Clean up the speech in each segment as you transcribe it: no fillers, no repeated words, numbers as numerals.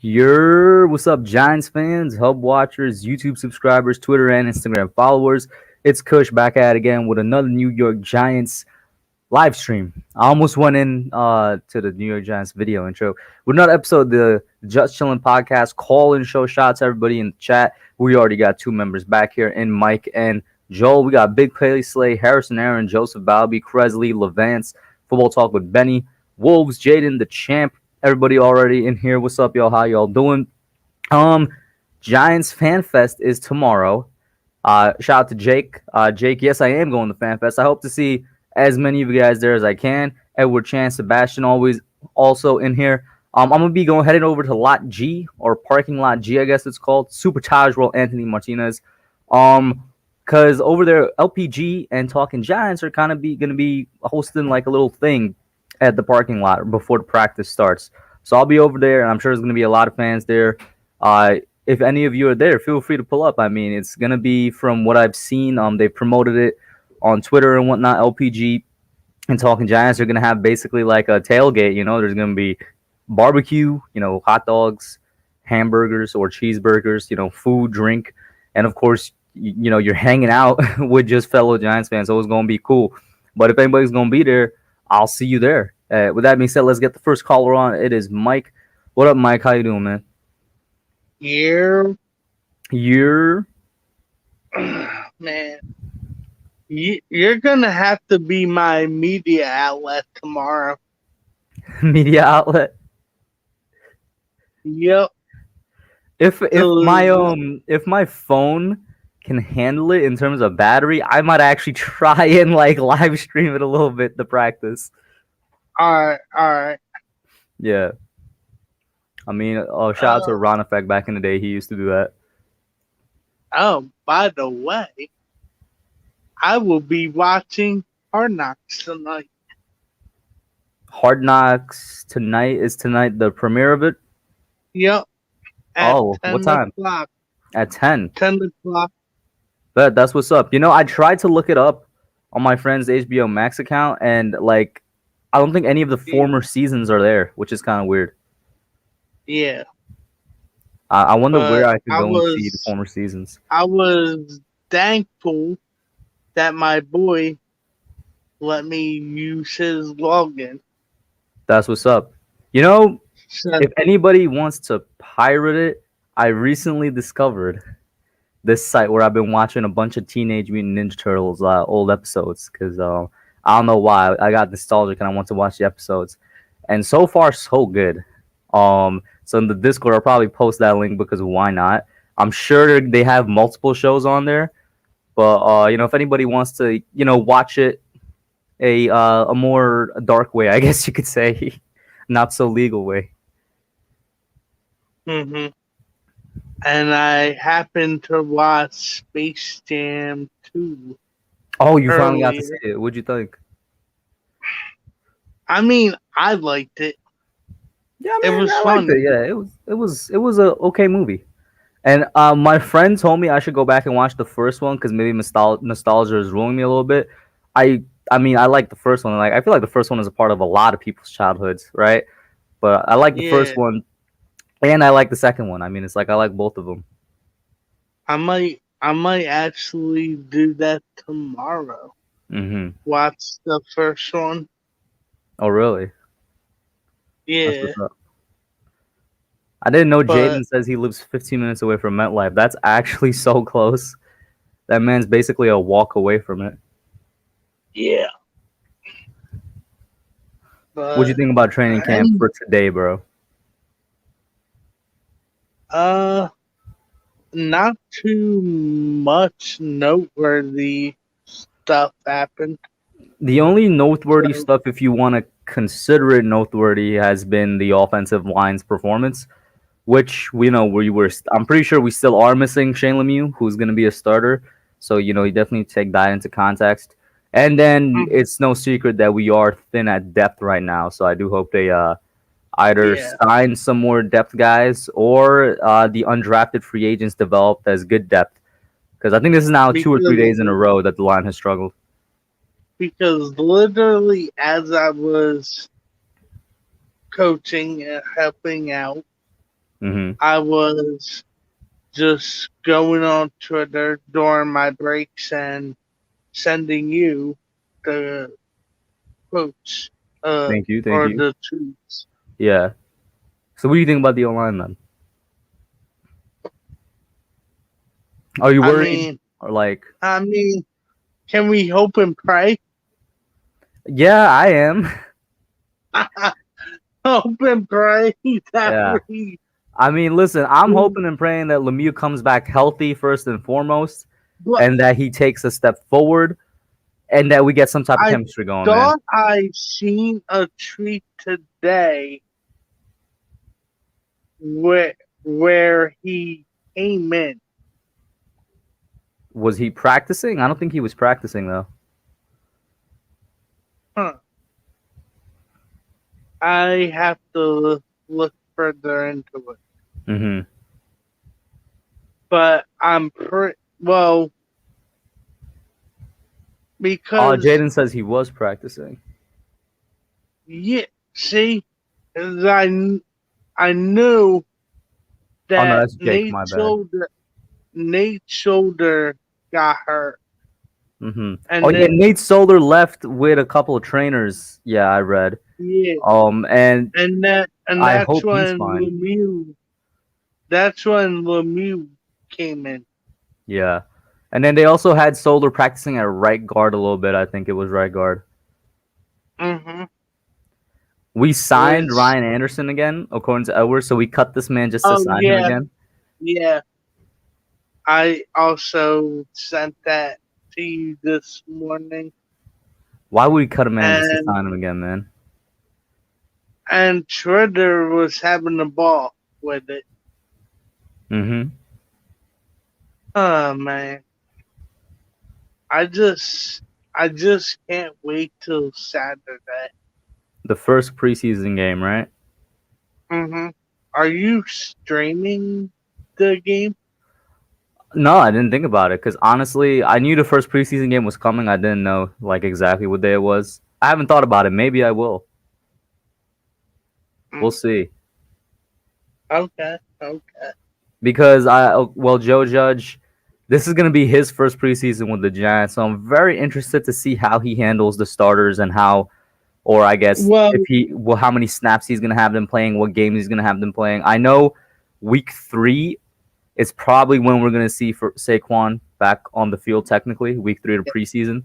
What's up, Giants fans, Hub watchers, YouTube subscribers, Twitter and Instagram followers? It's Kush back at it again with another New York Giants live stream. I almost went in to the New York Giants video intro with another episode of the Just Chillin podcast call and show. Shout out to everybody in the chat. We already got two members back here in Mike and Joel. We got Big Paley Slay, Harrison Aaron, Joseph Balby, Cresley, Levance, Football Talk with Benny, Wolves, Jaden, the Champ. Everybody already in here. What's up, y'all? How y'all doing? Giants FanFest is tomorrow. Shout out to Jake. Jake, yes, I am going to FanFest. I hope to see as many of you guys there as I can. Edward Chan, Sebastian, always also in here. I'm gonna be heading over to Lot G or Parking Lot G, I guess it's called. Super Taj World, Anthony Martinez. Cause over there, LPG and Talking Giants are kind of gonna be hosting like a little thing at the parking lot before the practice starts. So I'll be over there, and I'm sure there's going to be a lot of fans there. If any of you are there, feel free to pull up. I mean, it's going to be, from what I've seen, they promoted it on Twitter and whatnot. LPG and Talking Giants are going to have basically like a tailgate. You know, there's going to be barbecue, hot dogs, hamburgers or cheeseburgers, food, drink. And, of course, you're hanging out with just fellow Giants fans, so it's going to be cool. But if anybody's going to be there, I'll see you there. With that being said, let's get the first caller on. It is Mike. What up, Mike? How you doing, man? You're man. You're gonna have to be my media outlet tomorrow. Media outlet. Yep. If my phone can handle it in terms of battery, I might actually try and live stream it a little bit to practice. All right. Yeah. I mean, shout out to Ron Effect back in the day. He used to do that. Oh, by the way, I will be watching Hard Knocks tonight. Hard Knocks tonight? Is tonight the premiere of it? Yep. What time? O'clock. At 10. 10 o'clock. That's what's up. I tried to look it up on my friend's HBO Max account, and I don't think any of the former seasons are there, which is kind of weird. Yeah. I wonder where I could go and see the former seasons. I was thankful that my boy let me use his login. That's what's up. If anybody wants to pirate it, I recently discovered this site where I've been watching a bunch of Teenage Mutant Ninja Turtles old episodes because I don't know why I got nostalgic and I want to watch the episodes, and so far so good. So in the Discord, I'll probably post that link because why not? I'm sure they have multiple shows on there, but if anybody wants to watch it a more dark way, I guess you could say, not so legal way. Mm-hmm. And I happened to watch Space Jam 2. Oh, you finally got to see it. What'd you think? I mean, I liked it. Yeah, it was fun. Yeah, it was a okay movie. And my friend told me I should go back and watch the first one because maybe nostalgia is ruining me a little bit. I mean, I like the first one. I feel like the first one is a part of a lot of people's childhoods, right? But I like the first one, and I like the second one. I mean, it's I like both of them. I might actually do that tomorrow. Mm-hmm. Watch the first one. Oh, really? Yeah. I didn't know Jaden says he lives 15 minutes away from MetLife. That's actually so close. That man's basically a walk away from it. Yeah. What'd you think about training camp for today, bro? Not too much noteworthy stuff happened. The only noteworthy stuff, if you want to consider it noteworthy, has been the offensive line's performance, which I'm pretty sure we still are missing Shane Lemieux, who's going to be a starter. So, you definitely take that into context. And then it's no secret that we are thin at depth right now. So I do hope they either sign some more depth guys or the undrafted free agents developed as good depth. Because I think this is now 2 or 3 days in a row that the line has struggled. Because literally as I was coaching and helping out, Mm-hmm. I was just going on Twitter during my breaks and sending you the quotes, Thank you. Thank or you. the tweets. Yeah. So what do you think about the O-line then? Are you I worried mean, or like? I mean, can we hope and pray? Yeah, I am. Hope and pray that Yeah. we. I mean, listen, I'm hoping and praying that Lemieux comes back healthy first and foremost, But and that he takes a step forward, and that we get some type of I chemistry going, man. thought I seen a tweet today where he came in. Was he practicing? I don't think he was practicing though. Huh. I have to look further into it. Mm-hmm. But I'm pretty well Oh, because Jaden says he was practicing. yeah. See, 'cause I knew Oh no, that that's Jake. My bad. Nate's shoulder got hurt, Mm-hmm. Oh and yeah, then Nate Solder left with a couple of trainers. Yeah, I read. yeah, And and I hope he's fine. That's when Lemieux came in. Yeah. And then they also had Solder practicing at right guard a little bit. I think it was right guard. Mm-hmm. We signed Was Ryan Anderson again, according to Edwards, so we cut this man just to oh sign him again. yeah. I also sent that to you this morning, Why would we cut a man just to and sign him again, man? Schroeder was having a ball with it. Mm-hmm. Oh man, I just can't wait till Saturday. The first preseason game, right? Mm-hmm. Are you streaming the game? No, I didn't think about it because honestly, I knew the first preseason game was coming. I didn't know like exactly what day it was. I haven't thought about it. Maybe I will. We'll Mm. see. Okay, okay. Because Joe Judge, this is gonna be his first preseason with the Giants, so I'm very interested to see how he handles the starters and how, or I guess Well, if how many snaps he's gonna have them playing, what games he's gonna have them playing. I know week 3 is probably when we're gonna see for Saquon back on the field technically, week 3 of preseason.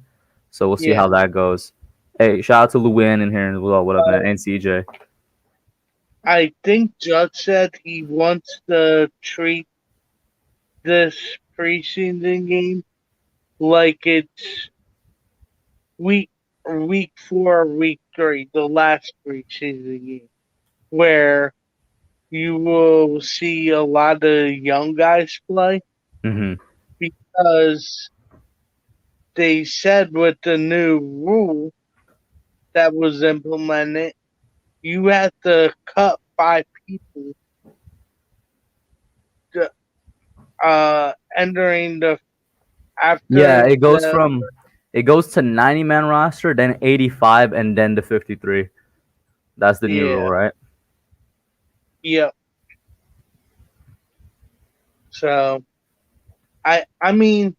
So we'll see yeah. how that goes. Hey, shout out to Luwin in here as well. What up, man? And CJ. I think Judge said he wants to treat this preseason game like it's week week 4 or week 3, the last preseason game, where you will see a lot of young guys play Mm-hmm. because they said with the new rule that was implemented, you have to cut 5 people to, entering the Yeah, after the it goes to 90-man roster, then 85, and then the 53. That's the new rule, yeah, right? yeah. So I mean,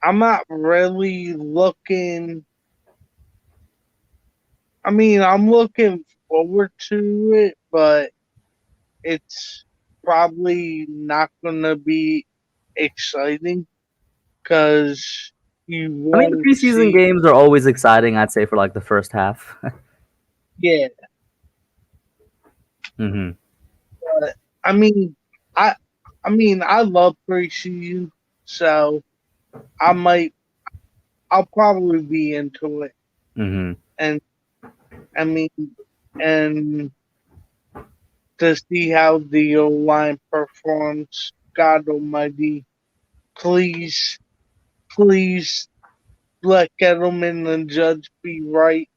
I'm not really looking. I mean, I'm looking forward to it, but it's probably not gonna be exciting because you I mean, the won't preseason see. games are always exciting. I'd say for like the first half. Yeah, Mm-hmm. but I mean, I I mean, I love preseason, so I might. I'll probably be into it, Mm-hmm. and I mean, and to see how the O line performs. God Almighty, please, please let Gettleman and Judge be right.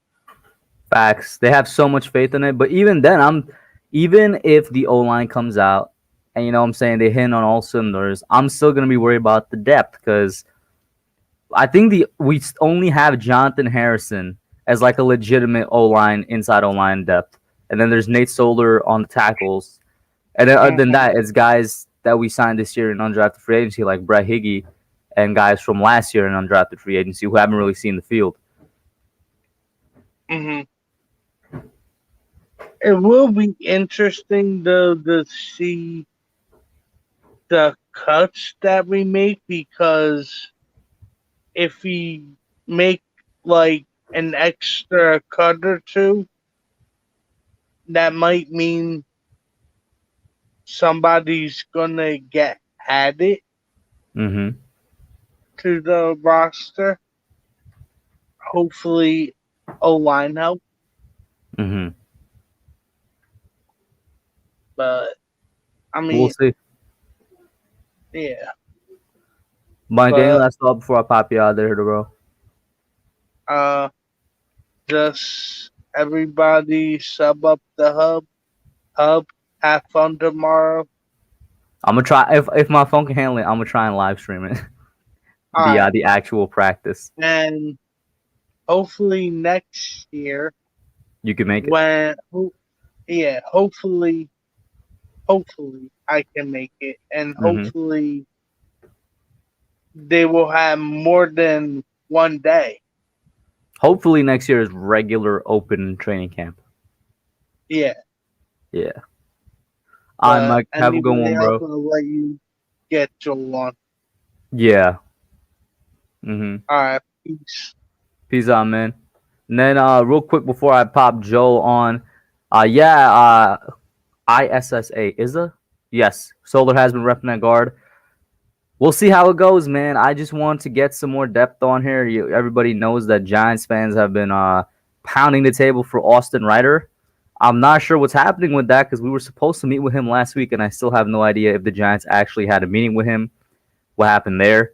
Facts. They have so much faith in it. But even then, even if the O line comes out and you know what I'm saying they hit on all cylinders, I'm still gonna be worried about the depth because I think we only have Jonathan Harrison as like a legitimate O line inside O line depth. and then there's Nate Solder on the tackles, and then other than Mhm. that, it's guys that we signed this year in undrafted free agency like Brett Higgy, and guys from last year in undrafted free agency who haven't really seen the field. Mhm. It will be interesting though to see the cuts that we make, because if we make like an extra cut or two, that might mean somebody's gonna get added Mm-hmm. to the roster. Hopefully, O line help, Mm-hmm. but I We'll mean, see. yeah. Mike, any But last thought before I pop you out there, bro? uh, just everybody sub up the hub. Have fun tomorrow. I'm gonna try if my phone can handle it. I'm gonna try and live stream it. All right, The actual practice. and hopefully next year, You can make it. when yeah, hopefully I can make it, and Mm-hmm. hopefully they will have more than one day. Hopefully next year is regular open training camp. Yeah, Yeah. All right, but Mike. Have a good anybody one, else bro. will let you get Joel on. Yeah. Mm-hmm. All right, peace. Peace out, man. And then real quick before I pop Joe on, yeah, ISSA Izza? Yes. Solar has been repping that guard. We'll see how it goes, man. I just want to get some more depth on here. Everybody knows that Giants fans have been pounding the table for Austin Ryder. I'm not sure what's happening with that because we were supposed to meet with him last week, and I still have no idea if the Giants actually had a meeting with him. What happened there?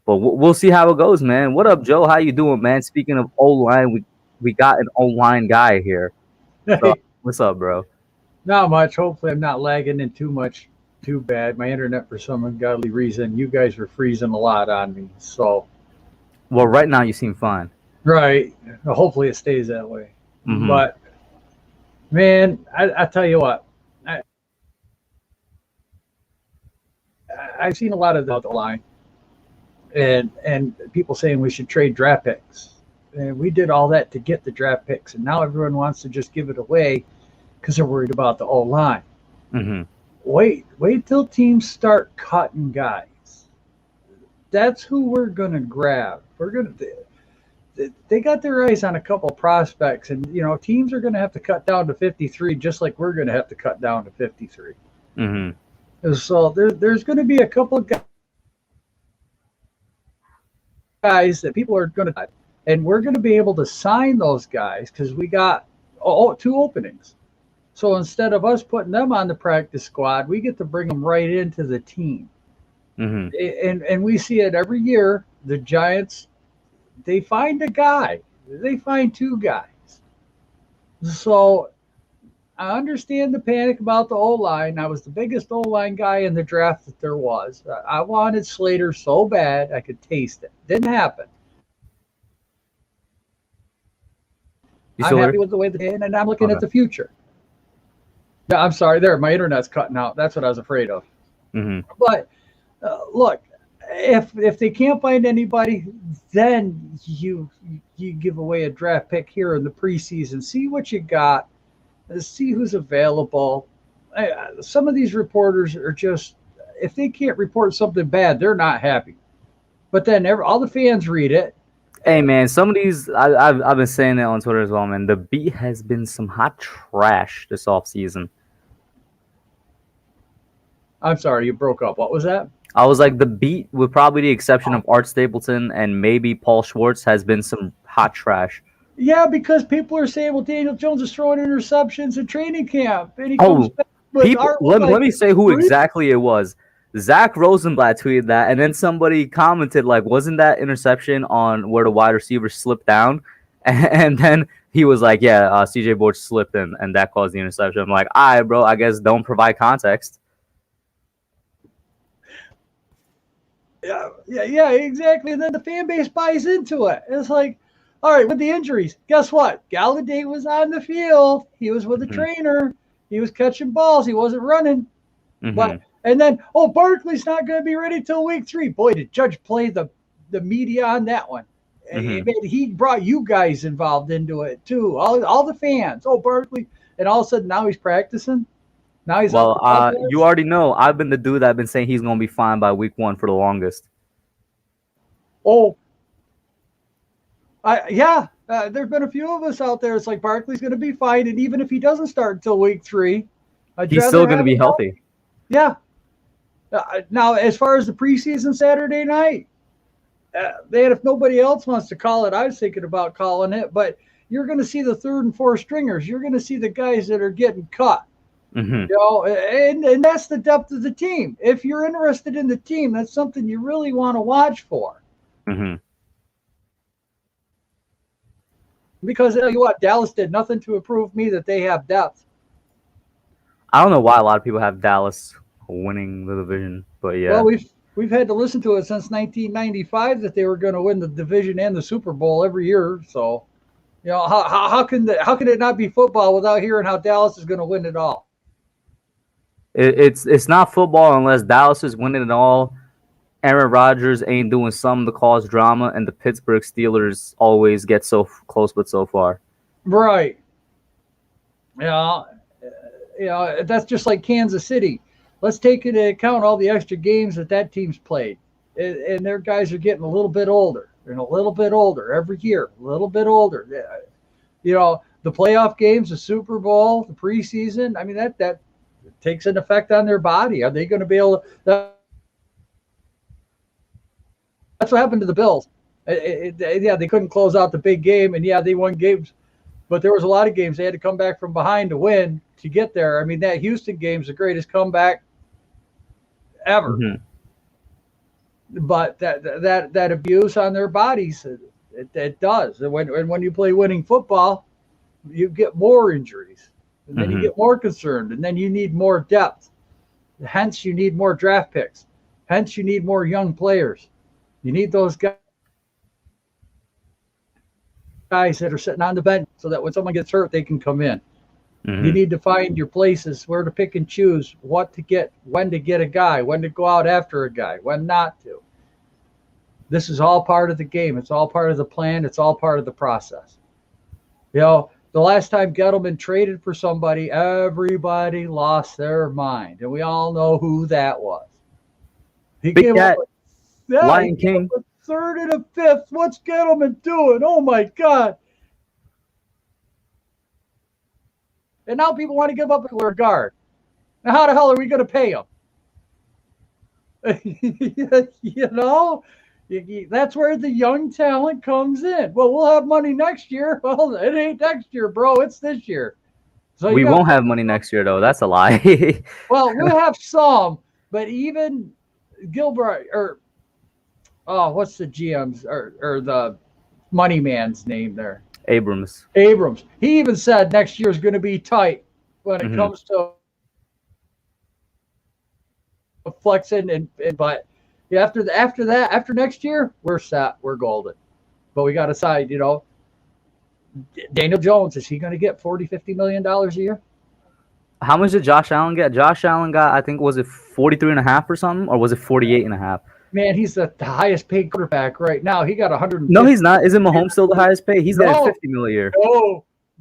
But we'll see how it goes, man. What up, Joe? How you doing, man? Speaking of O line, we got an O line guy here. So Hey, what's up, bro? not much. Hopefully, I'm not lagging in too much, too bad. My internet, for some ungodly reason, you guys were freezing a lot on me. So, Well, right now you seem fine. right. Hopefully, it stays that way. Mm-hmm. But, man, I tell you what, I, I've seen a lot of the line and people saying we should trade draft picks. And we did all that to get the draft picks. And now everyone wants to just give it away because they're worried about the O line. Mm-hmm. Wait till teams start cutting guys. That's who we're gonna grab. We're gonna. They got their eyes on a couple prospects, and teams are gonna have to cut down to 53, just like we're gonna have to cut down to 53. Mm-hmm. So there's gonna be a couple of guys that people are gonna, and we're gonna be able to sign those guys because we got two openings. So instead of us putting them on the practice squad, we get to bring them right into the team. Mm-hmm. And we see it every year. The Giants, they find a guy, they find two guys. So I understand the panic about the O line. I was the biggest O line guy in the draft that there was. I wanted Slater so bad I could taste it. Didn't happen. You I'm still happy there? with the way they did, and I'm looking at Okay. the future. Yeah, I'm sorry. There, my internet's cutting out. That's what I was afraid of. Mm-hmm. But look, if they can't find anybody, then you give away a draft pick here in the preseason. See what you got. See who's available. Some of these reporters are just, if they can't report something bad, they're not happy. But then all the fans read it. Hey man, some of these I've been saying that on Twitter as well, man. The beat has been some hot trash this offseason. I'm sorry, you broke up. What was that? I was like, the beat, with probably the exception of Art Stapleton and maybe Paul Schwartz, has been some hot trash. Yeah, because people are saying, well, Daniel Jones is throwing interceptions in training camp, and he comes back with People, Art let like me say who exactly it was. Zach Rosenblatt tweeted that, and then somebody commented like, "Wasn't that interception on where the wide receiver slipped down?" And then he was like, "Yeah, C.J. Board slipped, and that caused the interception." I'm like, "All right, bro. I guess don't provide context." Yeah, exactly. And then the fan base buys into it. It's like, All right, with the injuries, guess what? Galladay was on the field. He was with a trainer. He was catching balls. He wasn't running. But and then, Barkley's not going to be ready till week 3. Boy, did Judge play the media on that one. He brought you guys involved into it too. All the fans. Barkley, and all of a sudden now he's practicing. Now he's you already know. I've been the dude that I've been saying he's going to be fine by week 1 for the longest. There's been a few of us out there. It's like Barkley's going to be fine, and even if he doesn't start until week 3, he's still going to be healthy. Yeah. Now, as far as the preseason Saturday night, man, if nobody else wants to call it, I was thinking about calling it, but you're going to see the 3rd and 4th stringers. You're going to see the guys that are getting cut. And that's the depth of the team. If you're interested in the team, that's something you really want to watch for. Because tell you what, Dallas did nothing to prove me that they have depth. I don't know why a lot of people have Dallas winning the division, but yeah. Well, we've had to listen to it since 1995 that they were going to win the division and the Super Bowl every year. So, how can it not be football without hearing how Dallas is going to win it all? It's not football unless Dallas is winning it all. Aaron Rodgers ain't doing something to cause drama, and the Pittsburgh Steelers always get so close but so far. Right. That's just like Kansas City. Let's take into account all the extra games that team's played, and their guys are getting a little bit older. They're a little bit older every year, a little bit older. The playoff games, the Super Bowl, the preseason. I mean, that takes an effect on their body. Are they going to be able to? That's what happened to the Bills. They couldn't close out the big game, and they won games, but there was a lot of games they had to come back from behind to win to get there. I mean, that Houston game's the greatest comeback ever. But that abuse on their bodies, it does. And when you play winning football, you get more injuries, and then you get more concerned, and then you need more depth. Hence, you need more draft picks. Hence, you need more young players. You need those guys that are sitting on the bench so that when someone gets hurt, they can come in. You need to find your places, where to pick and choose, what to get, when to get a guy, when to go out after a guy, when not to. This is all part of the game. It's all part of the plan. It's all part of the process. The last time Gettleman traded for somebody, everybody lost their mind. And we all know who that was. He Big gave Cat. up Lion King. A 3rd and a 5th. What's Gettleman doing? Oh my God. And now people want to give up a guard. Now how the hell are we going to pay him? That's where the young talent comes in. Well, we'll have money next year. Well, it ain't next year, bro. It's this year. So we won't have money next year, though. That's a lie. Well, we'll have some, but even Gilbert what's the GM's or the money man's name there? Abrams. He even said next year is going to be tight when it comes to flexing but after next year, we're set. We're golden. But we got to decide, Daniel Jones, is he going to get $40-50 million a year? How much did Josh Allen get? Josh Allen got, I think, was it 43.5 or something, or was it 48.5? Man, he's the highest paid quarterback right now. He got 100. No, he's not. Isn't Mahomes still the highest paid? He's getting $50 million a year.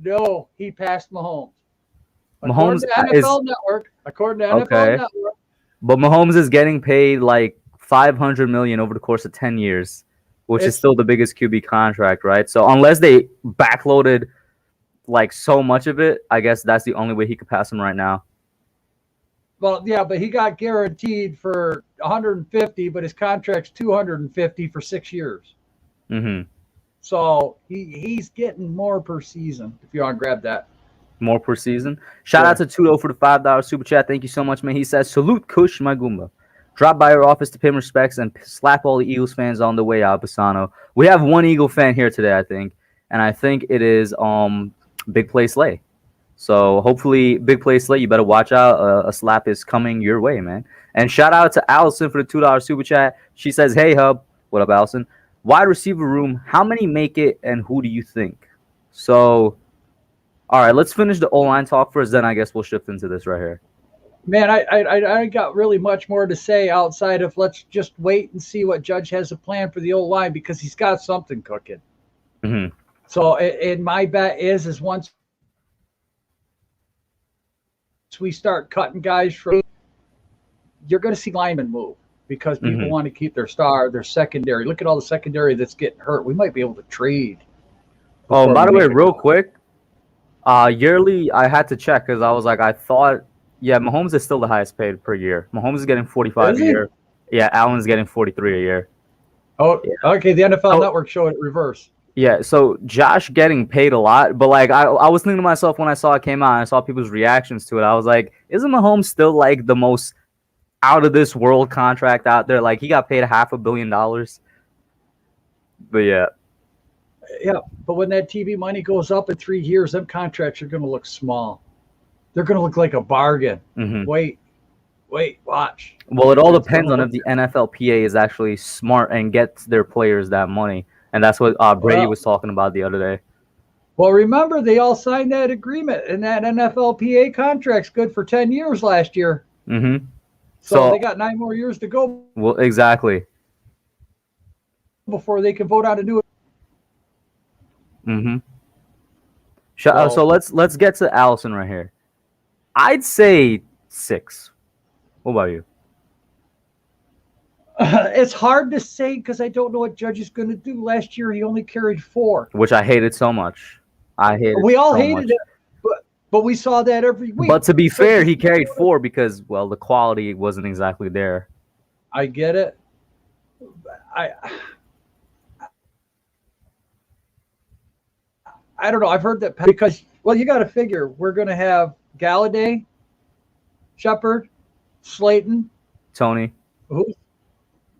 No, he passed Mahomes. Mahomes According to NFL Network. But Mahomes is getting paid like $500 million over the course of 10 years, which is still the biggest QB contract, right? So unless they backloaded like so much of it, I guess that's the only way he could pass him right now. Well, yeah, but he got guaranteed for 150, but his contract's 250 for 6 years. So he's getting more per season. If you want to grab that, more per season. Shout out to Tudo for the $5 super chat. Thank you so much, man. He says, "Salute Kush, my Goomba. Drop by your office to pay him respects and slap all the Eagles fans on the way out, Pisano." We have one Eagle fan here today, I think, and I think it is Big Play Slay. So hopefully, Big Play Slay, you better watch out. A slap is coming your way, man. And shout out to Allison for the $2 super chat. She says, "Hey, Hub." What up, Allison? Wide receiver room, how many make it and who do you think? So, all right, let's finish the O-line talk first, then I guess we'll shift into this right here. Man, I got really much more to say outside of let's just wait and see what Judge has a plan for the O-line because he's got something cooking. Mm-hmm. So, and my bet is once we start cutting guys from, you're going to see linemen move because people want to keep their secondary. Look at all the secondary that's getting hurt. We might be able to trade. Oh, by the way, real quick, yearly, I had to check because I was like, I thought, yeah, Mahomes is still the highest paid per year. Mahomes is getting 45 a year. Yeah, Allen's getting 43 a year. Oh, yeah. Okay. The NFL Network showed it reverse. Yeah, so Josh getting paid a lot, but like I was thinking to myself when I saw it came out and I saw people's reactions to it, I was like, isn't Mahomes still like the most out of this world contract out there? Like he got paid $500 million. But yeah. Yeah, but when that TV money goes up in 3 years, them contracts are going to look small. They're going to look like a bargain. Mm-hmm. Wait, watch. Well, it all depends on if the NFLPA is actually smart and gets their players that money. And that's what Brady was talking about the other day. Well, remember, they all signed that agreement, and that NFLPA contract's good for 10 years last year. Mm-hmm. So they got 9 more years to go. Well, exactly. Before they can vote on a new. Mm-hmm. So let's get to Allison right here. I'd say 6. What about you? It's hard to say because I don't know what Judge is going to do. Last year, he only carried 4. Which I hated so much. We all hated it, but we saw that every week. But to be fair, he carried 4 because, well, the quality wasn't exactly there. I get it. I don't know. I've heard that because, well, you got to figure we're going to have Galladay, Shepard, Slayton, Tony.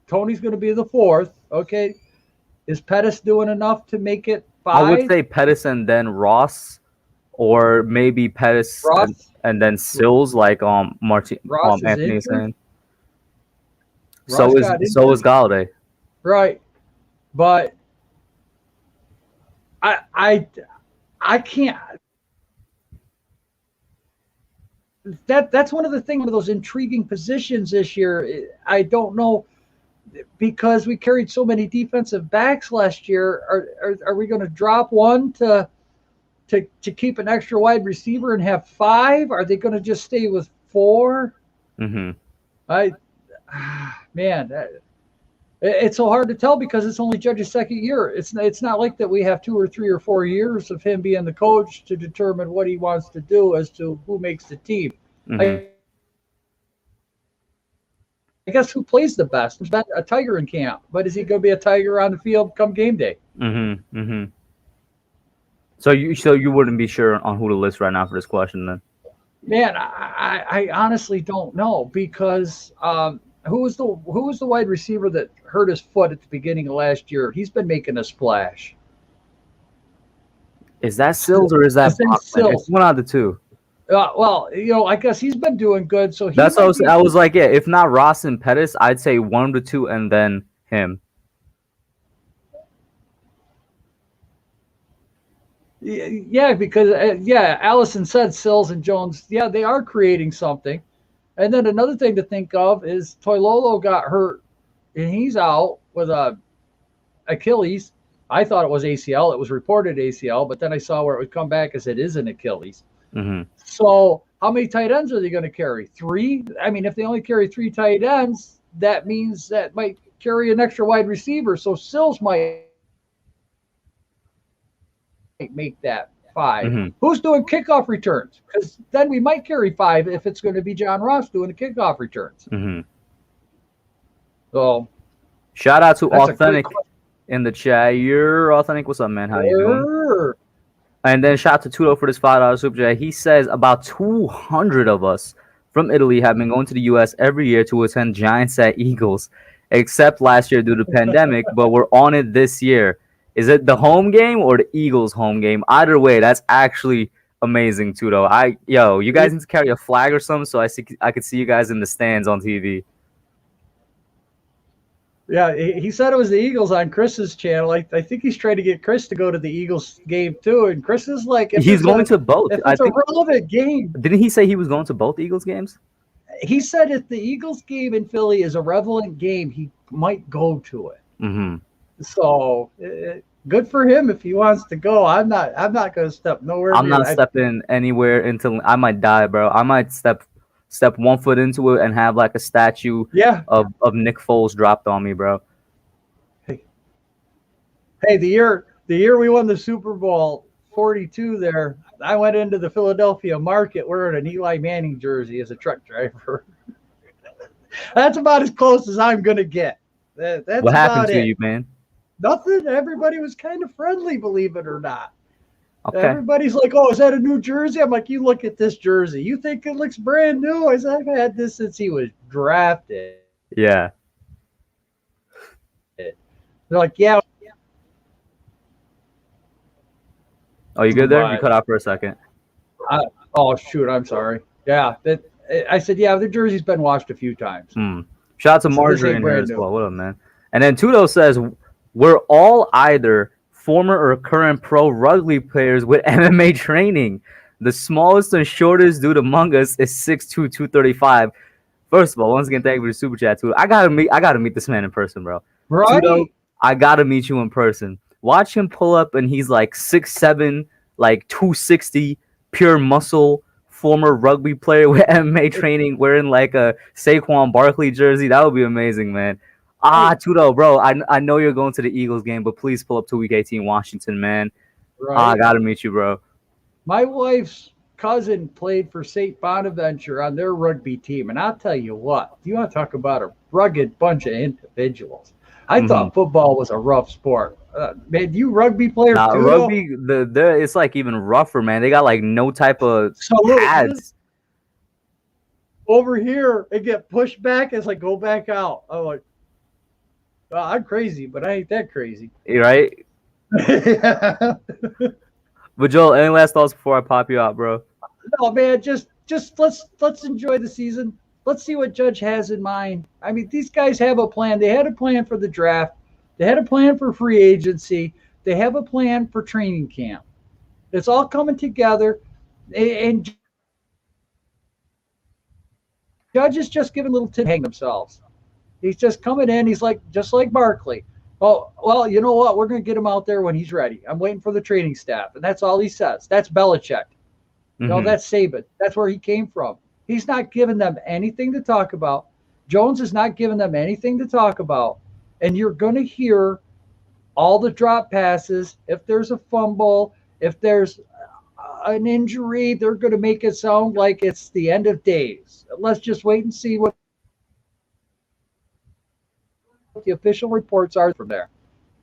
Tony's going to be the 4th. Okay. Is Pettis doing enough to make it 5? I would say Pettis and then Ross, or maybe Pettis and then Sills, like Anthony is saying. So is Galladay. Right. But I can't. That's one of those intriguing positions this year. I don't know, because we carried so many defensive backs last year. Are we going to drop one to keep an extra wide receiver and have 5? Are they going to just stay with 4? Mm-hmm. It's so hard to tell because it's only Judge's 2nd year. It's not like that we have 2 or 3 or 4 years of him being the coach to determine what he wants to do as to who makes the team. Mm-hmm. I guess who plays the best? There's not a Tiger in camp, but is he going to be a Tiger on the field come game day? Mm-hmm. Mm-hmm. So you wouldn't be sure on who to list right now for this question then? Man, I honestly don't know because who was the wide receiver that hurt his foot at the beginning of last year? He's been making a splash. Is that Sills or is that Bachman? It's one out of the two. Well, I guess he's been doing good. So that's what I was like, yeah. If not Ross and Pettis, I'd say 1 of the 2, and then him. Yeah, because Allison said Sills and Jones. Yeah, they are creating something. And then another thing to think of is Toilolo got hurt, and he's out with a Achilles. I thought it was ACL. It was reported ACL, but then I saw where it would come back as it is an Achilles. Mm-hmm. So how many tight ends are they going to carry? 3? I mean, if they only carry 3 tight ends, that means that might carry an extra wide receiver. So Sills might make that 5. Mm-hmm. Who's doing kickoff returns? Because then we might carry 5 if it's going to be John Ross doing the kickoff returns. Mm-hmm. So shout out to Authentic in the chat. You're Authentic. What's up, man? How you doing? And then shout out to Tudo for this $5 super chat. He says about 200 of us from Italy have been going to the U.S. every year to attend Giants at Eagles, except last year due to the pandemic, but we're on it this year. Is it the home game or the Eagles home game? Either way, that's actually amazing, Tudo. You guys need to carry a flag or something so I could see you guys in the stands on TV. Yeah, he said it was the Eagles on Chris's channel. I think he's trying to get Chris to go to the Eagles game too. And Chris is like, He's going to both. if I it's a think. relevant game, Didn't he say he was going to both Eagles games? he said if the Eagles game in Philly is a relevant game, he might go to it. Mm-hmm. So good for him if he wants to go. I'm not going to step nowhere. I'm not stepping anywhere until I might die, bro. I might step 1 foot into it and have like a statue of Nick Foles dropped on me, bro. Hey, the year we won the Super Bowl 42 there, I went into the Philadelphia market wearing an Eli Manning jersey as a truck driver. That's about as close as I'm going to get. That's what happened to you, man? Nothing. Everybody was kind of friendly, believe it or not. Okay. Everybody's like, "Oh, is that a new jersey?" I'm like, "You look at this jersey. You think it looks brand new?" I said, "I've had this since he was drafted." Yeah. They're like, "Yeah." Oh, you good there? You cut out for a second. Oh, shoot. I'm sorry. Yeah. I said, yeah, the jersey's been washed a few times. Shout out to Marjorie in here as well. What up, man? And then Tudo says, we're all either former or current pro rugby players with MMA training. The smallest and shortest dude among us is 6'2", 235. First of all, once again, thank you for the super chat, Tudo. I gotta meet this man in person, bro. Right? Tudo, I gotta meet you in person. Watch him pull up, and he's like 6'7", like 260, pure muscle, former rugby player with MMA training, wearing like a Saquon Barkley jersey. That would be amazing, man. Tudo, bro, I know you're going to the Eagles game, but please pull up to Week 18 Washington, man. Right. I gotta meet you, bro. My wife's cousin played for St. Bonaventure on their rugby team, and I'll tell you what, you want to talk about a rugged bunch of individuals. I thought football was a rough sport. Man, you rugby players too? Rugby, it's like even rougher, man. They got like no type of pads. Over here, it get pushed back. It's like, go back out. I'm like, I'm crazy, but I ain't that crazy. Right? Yeah. But Joel, any last thoughts before I pop you out, bro? No, man, just let's enjoy the season. Let's see what Judge has in mind. I mean, these guys have a plan. They had a plan for the draft. They had a plan for free agency. They have a plan for training camp. It's all coming together. And Judge is just giving little hang themselves. He's just coming in. He's like, just like Barkley. Oh, well, you know what? We're going to get him out there when he's ready. I'm waiting for the training staff. And that's all he says. That's Belichick. You know, that's Saban. That's where he came from. He's not giving them anything to talk about. Jones is not giving them anything to talk about. And you're going to hear all the drop passes. If there's a fumble, if there's an injury, they're going to make it sound like it's the end of days. Let's just wait and see what the official reports are from there.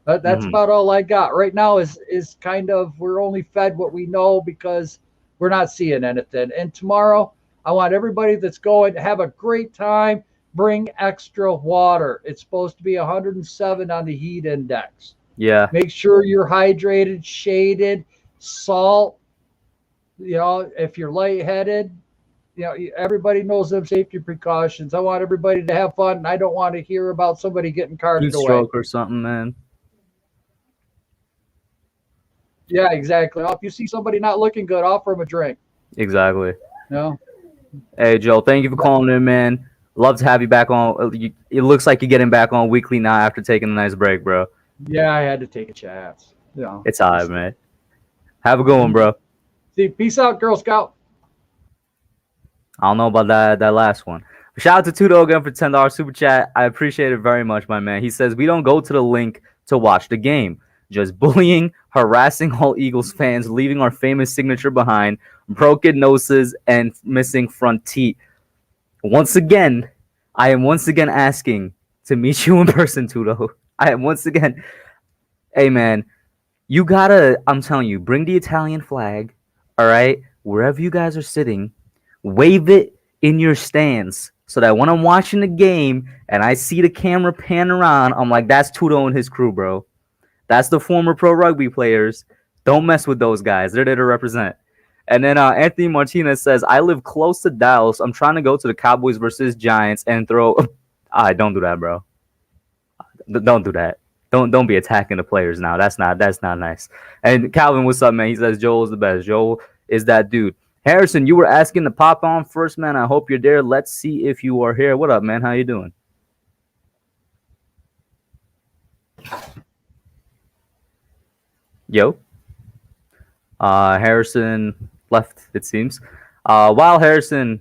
That's about all I got. Right now is kind of, we're only fed what we know because we're not seeing anything. And tomorrow, I want everybody that's going to have a great time. Bring extra water. It's supposed to be 107 on the heat index. Yeah. Make sure you're hydrated, shaded, salt. You know, if you're lightheaded, you know, everybody knows them safety precautions. I want everybody to have fun. And I don't want to hear about somebody getting carted away. Stroke or something, man. Yeah, exactly. If you see somebody not looking good, offer them a drink. Exactly. No. Hey, Joe, thank you for calling in, man. Love to have you back on. It looks like you're getting back on weekly now after taking a nice break, bro. Yeah, I had to take a chance. Yeah. It's all right, man. Have a good one, bro. See, peace out, Girl Scout. I don't know about that last one. Shout out to Tudo again for $10 super chat. I appreciate it very much, my man. He says, we don't go to the link to watch the game. Just bullying, harassing all Eagles fans, leaving our famous signature behind, broken noses, and missing front teeth. Once again, I am asking to meet you in person, Tudo. I am once again, hey, man, you gotta, I'm telling you, bring the Italian flag, all right? Wherever you guys are sitting, wave it in your stands so that when I'm watching the game and I see the camera pan around, I'm like, that's Tudo and his crew, bro. That's the former pro rugby players. Don't mess with those guys. They're there to represent. And then Anthony Martinez says, I live close to Dallas. I'm trying to go to the Cowboys versus Giants and throw. Don't do that, bro. Don't do that. Don't be attacking the players now. That's not nice. And Calvin, what's up, man? He says Joel is the best. Joel is that dude. Harrison, you were asking to pop on first, man. I hope you're there. Let's see if you are here. What up, man? How you doing? Yo. Harrison left, it seems. While Harrison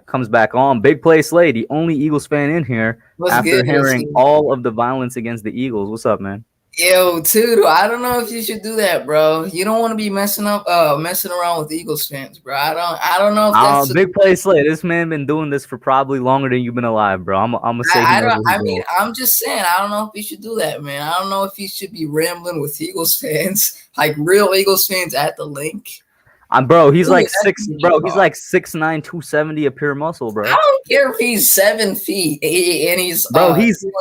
comes back on, Big Play Slay, the only Eagles fan in here, after hearing all of the violence against the Eagles. What's up, man? Yo, Tudo, I don't know if you should do that, bro. You don't want to be messing around with Eagles fans, bro. I don't know if that's Big Play Slay. This man been doing this for probably longer than you've been alive, bro. I'm gonna say. I'm just saying, I don't know if you should do that, man. I don't know if you should be rambling with Eagles fans, like real Eagles fans at the link. Bro, he's like 6'9", 270 of pure muscle, bro. I don't care if he's 7 feet and he's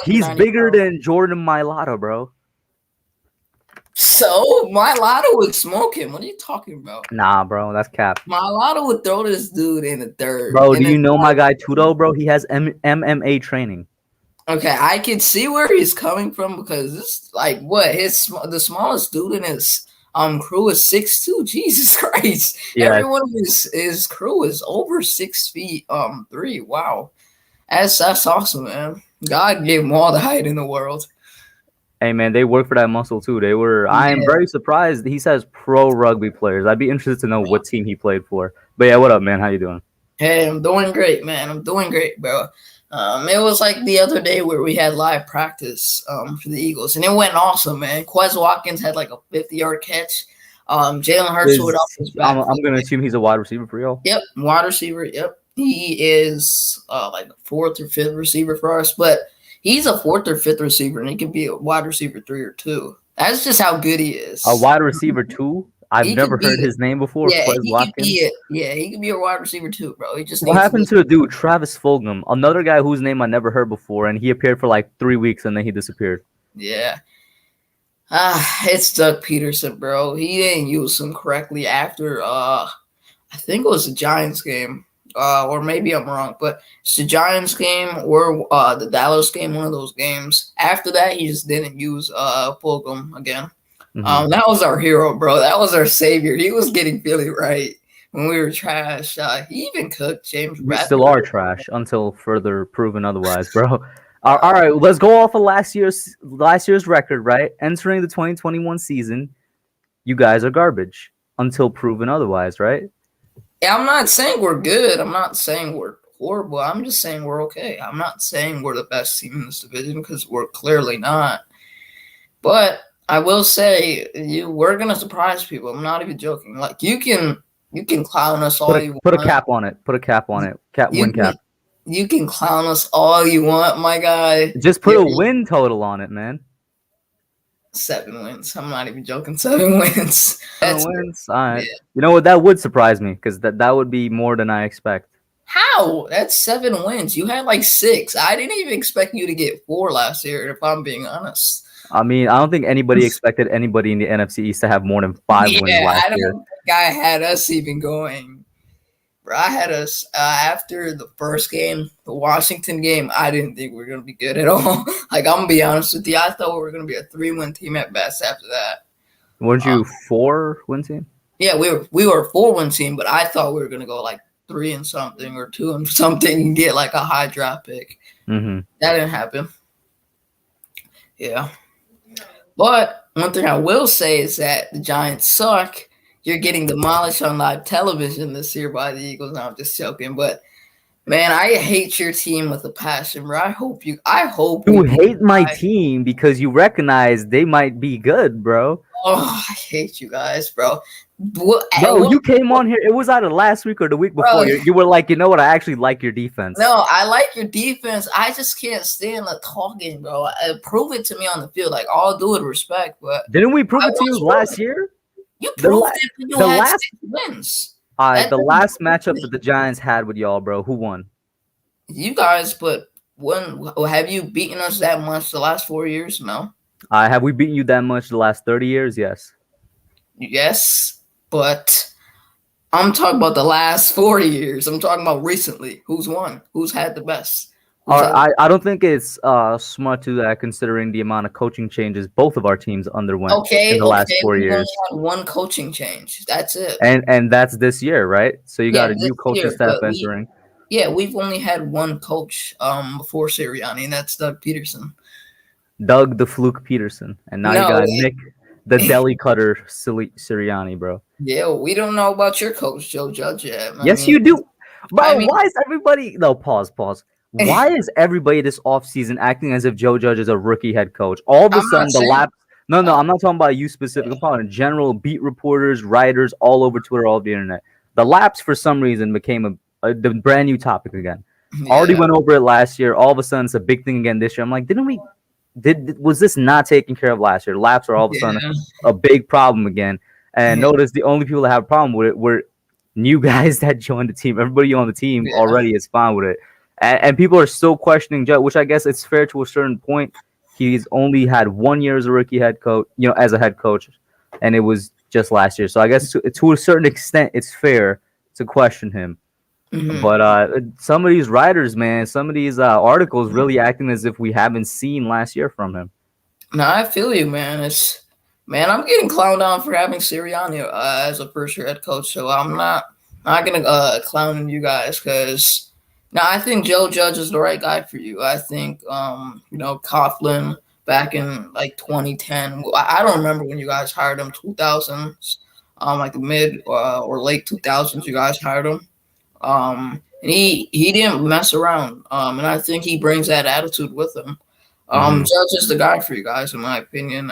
he's bigger than Jordan Mailata, bro. So Mailata would smoke him. What are you talking about? Nah, bro, that's cap. Mailata would throw this dude in the third. Bro, do you know my guy Tudo, bro? He has MMA training. Okay, I can see where he's coming from because this, like, what the smallest dude in his crew is 6'2". Jesus Christ! Yeah. Everyone of his crew is over 6 feet 3. Wow, that's awesome, man. God gave him all the height in the world. Hey, man, they work for that muscle, too. They were. Yeah. I am very surprised he says pro rugby players. I'd be interested to know what team he played for. But, yeah, what up, man? How you doing? Hey, I'm doing great, man. I'm doing great, bro. It was like the other day where we had live practice for the Eagles, and it went awesome, man. Quez Watkins had like a 50-yard catch. Jalen Hurts would off his back. I'm going to assume he's a wide receiver for y'all. Yep, wide receiver. Yep. He is like a 4th or 5th receiver for us, but he's a 4th or 5th receiver, and he can be a wide receiver 3 or 2. That's just how good he is. A wide receiver 2? I've never heard his name before. Yeah, he could be a wide receiver 2, bro. He just what happened to the dude, Travis Fulgham, another guy whose name I never heard before, and he appeared for like 3 weeks and then he disappeared. Yeah. It's Doug Peterson, bro. He didn't use him correctly after I think it was the Giants game. Or maybe I'm wrong, but it's the Giants game or the Dallas game, one of those games. After that, he just didn't use Fulgham again. Mm-hmm. That was our hero, bro. That was our savior. He was getting Philly right when we were trash. He even cooked James. We still are trash until further proven otherwise, bro. All right, let's go off of last year's record, right? Entering the 2021 season, you guys are garbage until proven otherwise, right? Yeah, I'm not saying we're good. I'm not saying we're horrible. I'm just saying we're okay. I'm not saying we're the best team in this division because we're clearly not. But I will say we're gonna surprise people. I'm not even joking. Like you can clown us all you want. Put a cap on it. Win cap. You can clown us all you want, my guy. Just put a win total on it, man. 7 wins. I'm not even joking. 7 wins. 7 wins. All right. Yeah. You know what? That would surprise me because that would be more than I expect. How? That's 7 wins. You had like 6. I didn't even expect you to get 4 last year, if I'm being honest. I mean, I don't think anybody expected anybody in the NFC East to have more than 5 wins last year. I don't think I had us even going. Bro, I had us after the first game, the Washington game. I didn't think we were going to be good at all. Like, I'm going to be honest with you. I thought we were going to be a 3-win team at best after that. Weren't you 4-win team? Yeah, we were a 4-win team, but I thought we were going to go like 3 and something or 2 and something and get like a high draft pick. Mm-hmm. That didn't happen. Yeah. But one thing I will say is that the Giants suck. You're getting demolished on live television this year by the Eagles. No, I'm just joking. But, man, I hate your team with a passion, bro. I hope you hate my team because you recognize they might be good, bro. Oh, I hate you guys, bro. Bro, you came on here. It was either last week or the week before. Bro, you were like, you know what? I actually like your defense. No, I like your defense. I just can't stand the talking, bro. Prove it to me on the field. Like, I'll do it with respect. But didn't we prove it to you last year? You proved it when you had 6 wins. All right, the last matchup that the Giants had with y'all, bro. Who won? You guys, but have you beaten us that much the last 4 years? No. Have we beaten you that much the last 30 years? Yes. Yes, but I'm talking about the last 40 years. I'm talking about recently. Who's won? Who's had the best? I don't think it's smart to do that considering the amount of coaching changes both of our teams underwent in Okay, the last okay. 4 We've only years. had one coaching change. That's it. And that's this year, right? So you got Yeah, a this new coaching year, staff but entering. we've only had one coach before Sirianni, and that's Doug Peterson. Doug the Fluke Peterson. And now you No, got Nick the Deli Cutter Sirianni, bro. yeah, we don't know about your coach, Joe Judge, yet. Yes, you do. Bro, I mean- why is everybody... No, pause. Why is everybody this offseason acting as if Joe Judge is a rookie head coach? All of a I'm sudden, not the saying- lap... No, I'm not talking about you specifically. I'm talking in general, beat reporters, writers, all over Twitter, all over the internet. The laps, for some reason, became the brand new topic again. Already went over it last year. All of a sudden, it's a big thing again this year. I'm like, was this not taken care of last year? Laps are all of a sudden a big problem again. And notice the only people that have a problem with it were new guys that joined the team. Everybody on the team already is fine with it. And people are still questioning Judge, which I guess it's fair to a certain point. He's only had 1 year as a rookie head coach, as a head coach, and it was just last year. So I guess to a certain extent, it's fair to question him. Mhm. But some of these writers, man, some of these articles really acting as if we haven't seen last year from him. No, I feel you, man. I'm getting clowned on for having Sirianni as a first year head coach, so I'm not gonna clown you guys because I think Joe Judge is the right guy for you. I think Coughlin back in like 2010. I don't remember when you guys hired him. 2000s, like the mid or late 2000s, you guys hired him. And he didn't mess around. And I think he brings that attitude with him. Judge is the guy for you guys, in my opinion.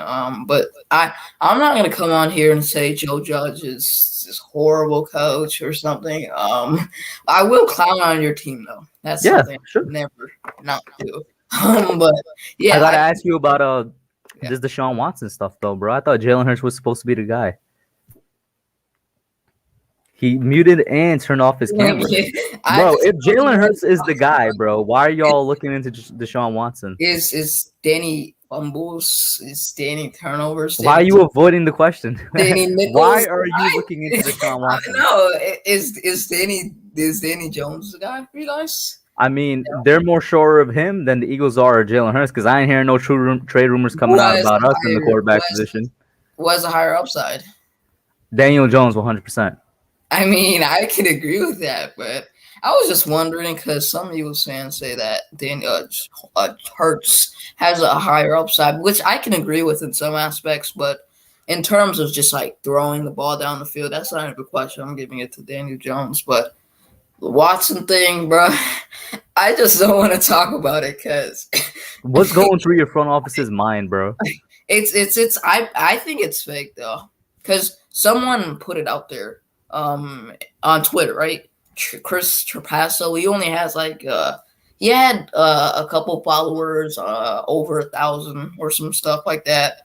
But I'm not gonna come on here and say Joe Judge is this horrible coach or something. I will clown on your team though. That's something I would never not do. But yeah, I gotta ask you about this Deshaun Watson stuff though, bro. I thought Jalen Hurts was supposed to be the guy. He muted and turned off his camera. Bro, if Jalen Hurts is the guy, bro, why are y'all looking into Deshaun Watson? Is Danny fumbles? Is Danny turnovers? Why are you avoiding the question? Danny Nichols? Why are you looking into Deshaun Watson? No, is Danny Jones the guy for you guys? I mean, they're more sure of him than the Eagles are of Jalen Hurts because I ain't hearing no trade rumors coming out about us in the quarterback position. Was a higher upside? Daniel Jones, 100%. I mean, I can agree with that, but I was just wondering because some Eagles fans say that Daniel Hurts has a higher upside, which I can agree with in some aspects, but in terms of just like throwing the ball down the field, that's not even a question. I'm giving it to Daniel Jones, but the Watson thing, bro, I just don't want to talk about it because what's going through your front office's mind, bro? I think it's fake though, because someone put it out there on Twitter, right? Chris Trapasso, he only has he had a couple followers, over 1,000 or some stuff like that.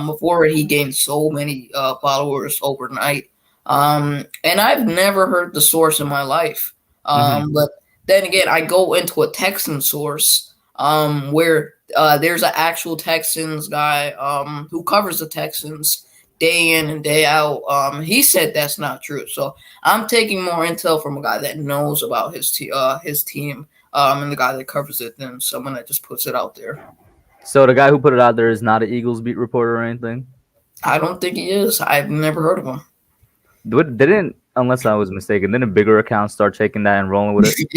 Before he gained so many followers overnight. And I've never heard the source in my life. But then again, I go into a Texan source where there's an actual Texans guy who covers the Texans day in and day out. He said that's not true. So I'm taking more intel from a guy that knows about his team and the guy that covers it than someone that just puts it out there. So the guy who put it out there is not an Eagles beat reporter or anything? I don't think he is. I've never heard of him. Didn't, unless I was mistaken, didn't bigger accounts start taking that and rolling with it?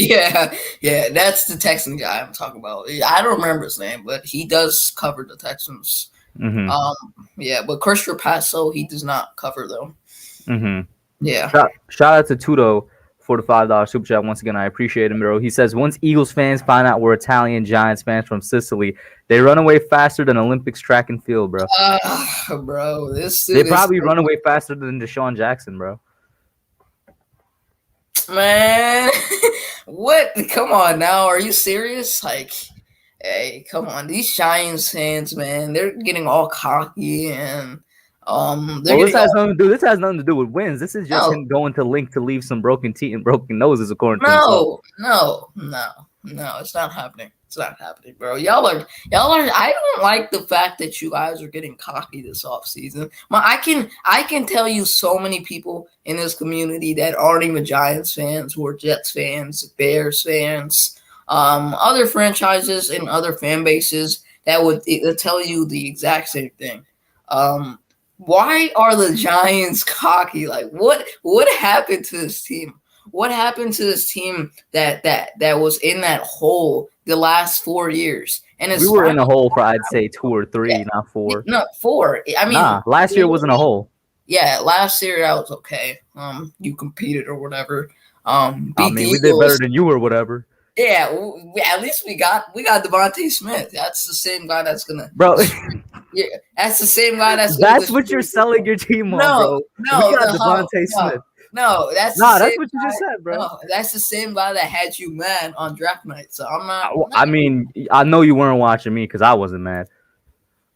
Yeah, that's the Texan guy I'm talking about. I don't remember his name, but he does cover the Texans. But Chris Trapasso, he does not cover them. Yeah. Shout out to Tudo for the $5 super chat. Once again, I appreciate him, bro. He says, once Eagles fans find out we're Italian Giants fans from Sicily, they run away faster than Olympics track and field, bro. Bro, they probably run away faster than Deshaun Jackson, bro. Man, what? Come on now. Are you serious? Like, hey, come on. These Giants fans, man, they're getting all cocky and this has nothing to do with wins. This is just him going to Link to leave some broken teeth and broken noses, according to himself. No, it's not happening. It's not happening, bro. Y'all are. I don't like the fact that you guys are getting cocky this offseason. I can tell you so many people in this community that aren't even Giants fans, who are Jets fans, Bears fans, other franchises and other fan bases that would tell you the exact same thing. Why are the Giants cocky? Like, what happened to this team? What happened to this team that was in that hole the last 4 years? And we were in a hole for I'd say 2 or 3, yeah, not 4. No, 4. I mean, last year wasn't a hole. Yeah, last year that was okay. You competed or whatever. I mean, we did better than you or whatever. Yeah, at least we got Devontae Smith. That's the same guy that's gonna. Bro, yeah, that's the same guy that's. That's what you're selling your team on, bro. No, we got Devontae Smith. No, that's what you just said, bro. No, that's the same guy that had you mad on draft night. So I'm not. I mean, I know you weren't watching me because I wasn't mad.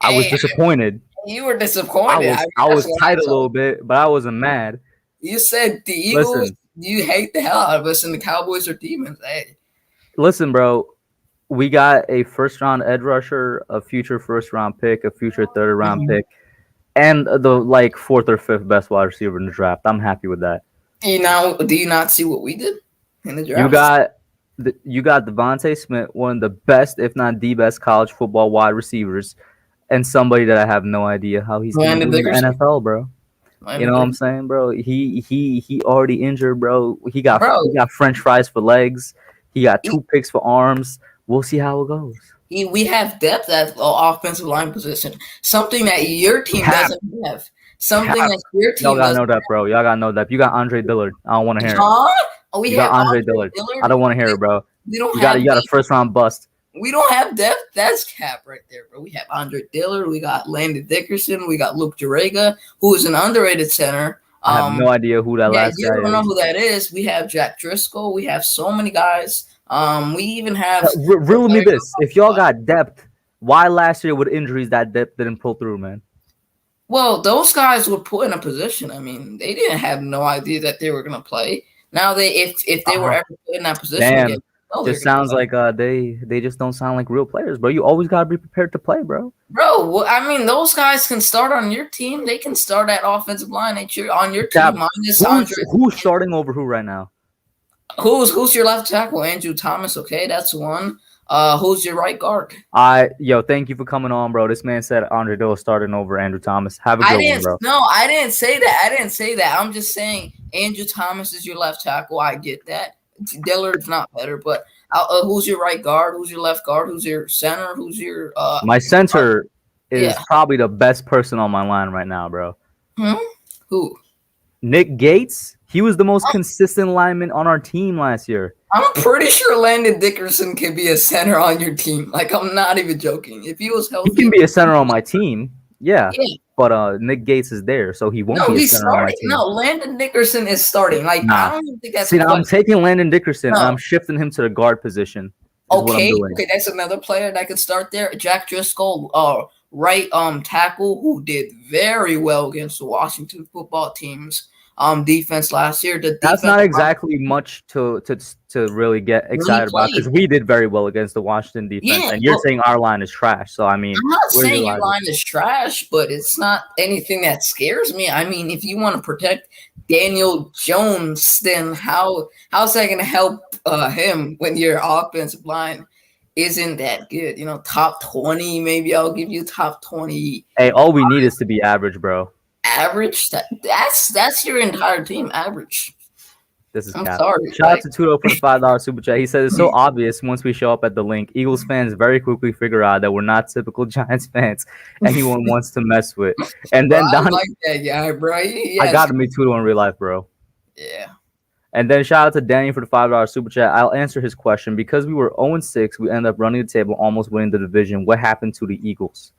I was disappointed. You were disappointed. I was tight a little bit, but I wasn't mad. You said the Eagles. You hate the hell out of us, and the Cowboys are demons. Hey, listen, bro. We got a first-round edge rusher, a future first-round pick, a future third-round pick, and the 4th or 5th best wide receiver in the draft. I'm happy with that. Do you not see what we did in the draft? You got Devontae Smith, one of the best, if not the best, college football wide receivers. And somebody that I have no idea how he's going to do in the NFL, bro. You know what I'm saying, bro? He already injured, bro. He got French fries for legs. He got 2 picks for arms. We'll see how it goes. We have depth at the offensive line position, something that your team doesn't have. Something that your team. Y'all gotta know that, bro. Y'all gotta know that. You got Andre Dillard. I don't want to hear it. You got Andre Dillard. I don't want to hear it, bro. You got a first-round bust. We don't have depth. That's cap right there, bro. We have Andre Dillard. We got Landon Dickerson. We got Luke Jurega, who is an underrated center. I have no idea who that last guy is. You don't know who that is. We have Jack Driscoll. We have so many guys. We even have. Riddle me this: if y'all got depth, why last year with injuries that depth didn't pull through, man? Well, those guys were put in a position. I mean, they didn't have no idea that they were going to play. Now if they were ever put in that position again. Just sounds like they just don't sound like real players, bro. You always gotta be prepared to play, bro. Bro, I mean, those guys can start on your team. They can start at offensive line on your team. Who's starting over who right now? Who's your left tackle? Andrew Thomas. Okay, that's one. Who's your right guard? Thank you for coming on, bro. This man said Andre Dillard starting over Andrew Thomas. Have a good one, bro. No, I didn't say that. I'm just saying Andrew Thomas is your left tackle. I get that. Dillard's not better, but who's your right guard? Who's your left guard? Who's your center? Who's your my center is probably the best person on my line right now, bro. Who? Nick Gates. He was the most consistent lineman on our team last year. I'm pretty sure Landon Dickerson can be a center on your team. Like, I'm not even joking. If he was healthy, he can be a center on my team. Yeah. But Nick Gates is there, so he won't be a center on my team. No, Landon Dickerson is starting. Like, I don't even think that's. See, I'm taking Landon Dickerson and I'm shifting him to the guard position. Okay, that's another player that could start there. Jack Driscoll, right tackle, who did very well against the Washington football team's defense last year. That's not exactly much to really get excited about because we did very well against the Washington defense, and you're saying our line is trash. So I mean, I'm not saying your line is trash, but it's not anything that scares me. I mean, if you want to protect Daniel Jones, then how's that going to help him when your offensive line isn't that good? You know, top 20, maybe I'll give you top 20. Hey, all we need is to be average, bro. Average? That's your entire team average. This is I'm sorry. Shout out to Tudo for the $5 super chat. He said it's so obvious once we show up at the link. Eagles fans very quickly figure out that we're not typical Giants fans anyone wants to mess with. And then I like that guy, bro. I got to meet Tudo in real life, bro. Yeah. And then shout out to Danny for the $5 super chat. I'll answer his question. Because we were 0-6, we ended up running the table, almost winning the division. What happened to the Eagles?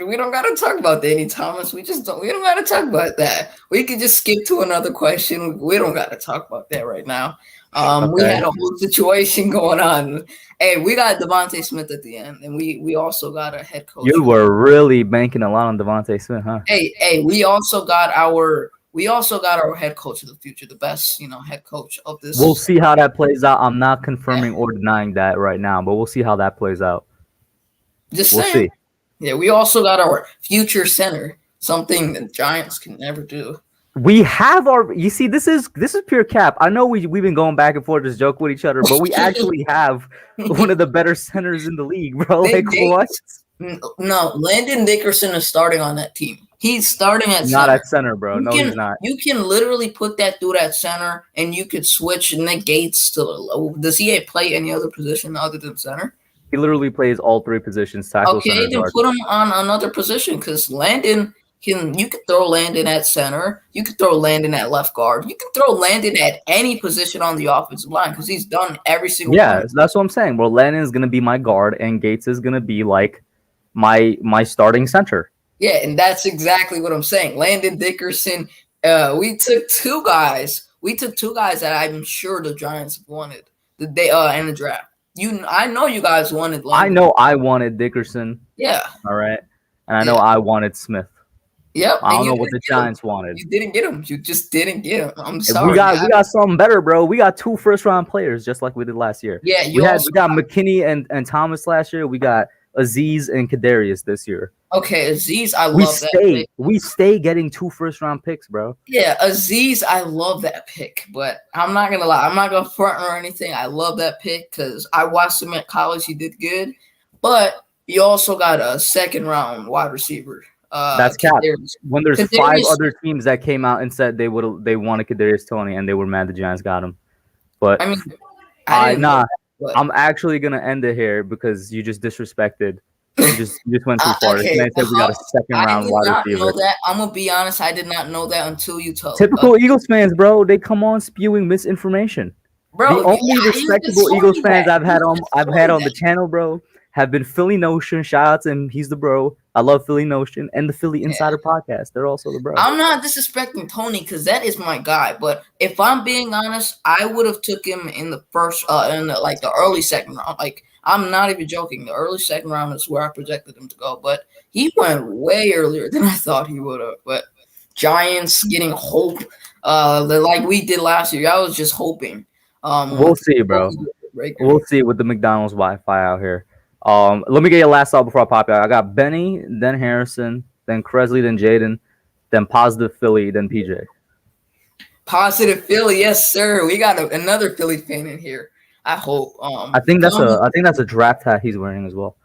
We don't gotta talk about Danny Thomas. We don't gotta talk about that. We could just skip to another question. We don't gotta talk about that right now. We had a whole situation going on. Hey, we got Devontae Smith at the end, and we also got a head coach. You were really banking a lot on Devontae Smith, huh? Hey, we also got our head coach of the future, the best, head coach of this. We'll see how that plays out. I'm not confirming or denying that right now, but we'll see how that plays out. We'll see. Yeah, we also got our future center, something the Giants can never do. We have our. You see, this is pure cap. I know we've been going back and forth, just joke with each other, but we actually have one of the better centers in the league, bro. Like what? No, Landon Dickerson is starting on that team. He's starting at Not center. at center, bro. No, he's not. You can literally put that dude at center, and you could switch Nick Gates to. Does he play any other position other than center? He literally plays all three positions. Tackle, okay, center, then guard. put him on another position because Landon can. You could throw Landon at center. You could throw Landon at left guard. You can throw Landon at any position on the offensive line because he's done every single. Yeah, one. that's what I'm saying. Well, Landon is gonna be my guard, and Gates is gonna be like my starting center. Yeah, and that's exactly what I'm saying. Landon Dickerson. We took two guys. That I'm sure the Giants wanted the day in the draft. I know you guys wanted Landon. I know I wanted Dickerson. Yeah. All right. And I know I wanted Smith. Yep. I don't know what the Giants wanted. You didn't get him. You just didn't get him. I'm sorry. We got something better, bro. We got 2 first-round players, just like we did last year. Yeah, we got McKinney and Thomas last year. We got Aziz and Kadarius this year. Okay, Aziz, I love that pick. We stay getting 2 first-round picks, bro. Yeah, Aziz, I love that pick, but I'm not gonna lie, I'm not gonna front or anything. I love that pick because I watched him at college. He did good, but you also got a second-round wide receiver. That's cap. When there's 5 other teams that came out and said they wanted Kadarius Toney and they were mad the Giants got him, but I mean, I'm actually gonna end it here because you just disrespected. You just went too far. Okay, said we got a second-round wide receiver. I'm gonna be honest. I did not know that until you told. Typical Eagles fans, bro. They come on spewing misinformation. Bro, the only respectable Eagles fans I've had on the channel, bro, have been Philly Notion. Shout out to him. He's the bro. I love Philly Notion and the Philly Insider podcast. They're also the bro. I'm not disrespecting Tony because that is my guy. But if I'm being honest, I would have took him in the first, the early second round. Like I'm not even joking. The early second round is where I projected him to go. But he went way earlier than I thought he would have. But Giants getting hope, like we did last year. I was just hoping. We'll see, bro. We'll see with the McDonald's Wi-Fi out here. Let me get your last thought before I pop out. I got Benny, then Harrison, then Cresley, then Jaden, then Positive Philly, then PJ. Positive Philly, yes, sir. We got another Philly fan in here. I hope. I think that's a draft hat he's wearing as well.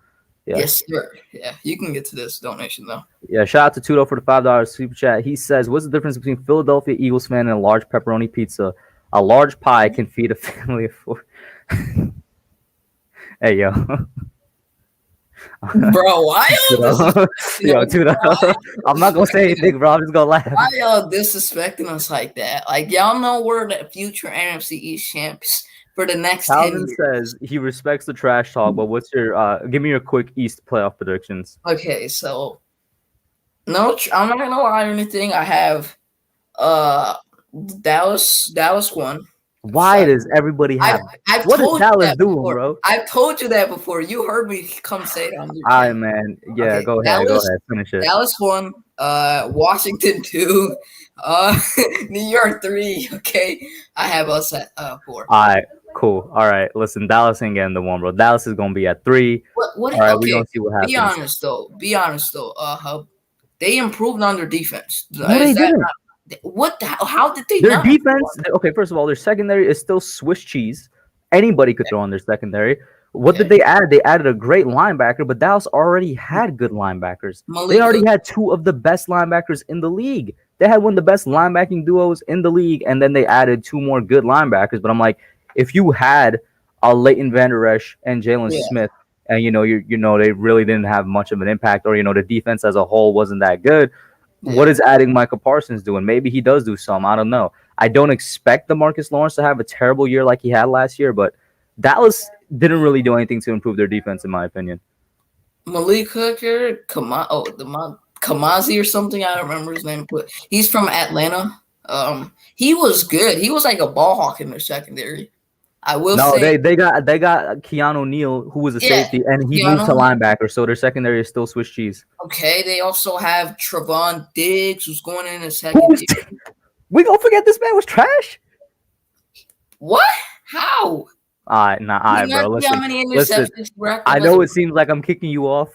Yeah. Yes, sir. Yeah, you can get to this donation though. Yeah, shout out to Tudo for the $5 super chat. He says, "What's the difference between Philadelphia Eagles fan and a large pepperoni pizza? A large pie can feed a family of 4." Hey yo. Bro, why Tudo. I'm not gonna say anything, bro. I'm just gonna laugh. Why y'all disrespecting us like that? Like y'all know we're the future NFC East champs for the next 10 years. Says he respects the trash talk, but what's your give me your quick East playoff predictions? Okay, so I'm not gonna lie or anything. I have Dallas won. Why does everybody have? What is Dallas doing, bro? I've told you that before. You heard me come say it on your All right, man. Yeah, okay, go ahead. Finish it. Dallas 1, Washington 2, New York 3. Okay, I have us at 4. All right, cool. All right, listen, Dallas ain't getting the 1, bro. Dallas is gonna be at 3. All right, we're gonna see what happens. Be honest though. They improved on their defense. No, they didn't. How did they? Their defense. Okay, first of all, their secondary is still Swiss cheese. Anybody could throw on their secondary. What did they add? They added a great linebacker, but Dallas already had good linebackers. They already had 2 of the best linebackers in the league. They had one of the best linebacking duos in the league, and then they added 2 more good linebackers. But I'm like, if you had a Leighton Vander Esch and Jalen Smith, and they really didn't have much of an impact, or the defense as a whole wasn't that good. What is adding Michael Parsons doing? Maybe he does do some. I don't know. I don't expect the Marcus Lawrence to have a terrible year like he had last year, but Dallas didn't really do anything to improve their defense, in my opinion. Malik Hooker, Kamazi or something. I don't remember his name, but he's from Atlanta. He was good. He was like a ball hawk in their secondary. I will say they got Keanu Neal, who was a safety, and he moved to linebacker, so their secondary is still Swiss cheese. Okay, they also have Trevon Diggs, who's going in a second. We gonna forget this man was trash? What? How? All right, bro. Listen. I know it seems like I'm kicking you off,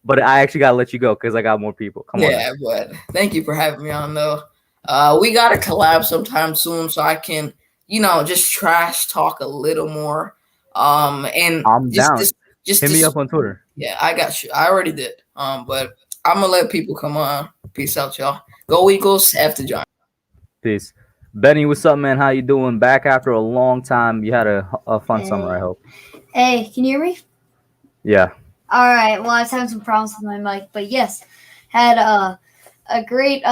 but I actually gotta let you go because I got more people. Come on. Yeah, but thank you for having me on, though. We got to collab sometime soon so I can, just trash talk a little more. And I'm just down. this, just Hit me this. up on Twitter. Yeah, I got you. I already did. But I'm gonna let people come on. Peace out, y'all. Go Eagles. After Giants. Peace. Benny, what's up, man? How you doing? Back after a long time. You had a fun summer, I hope. Hey, can you hear me? Yeah. All right. Well, I was having some problems with my mic, but yes, had a great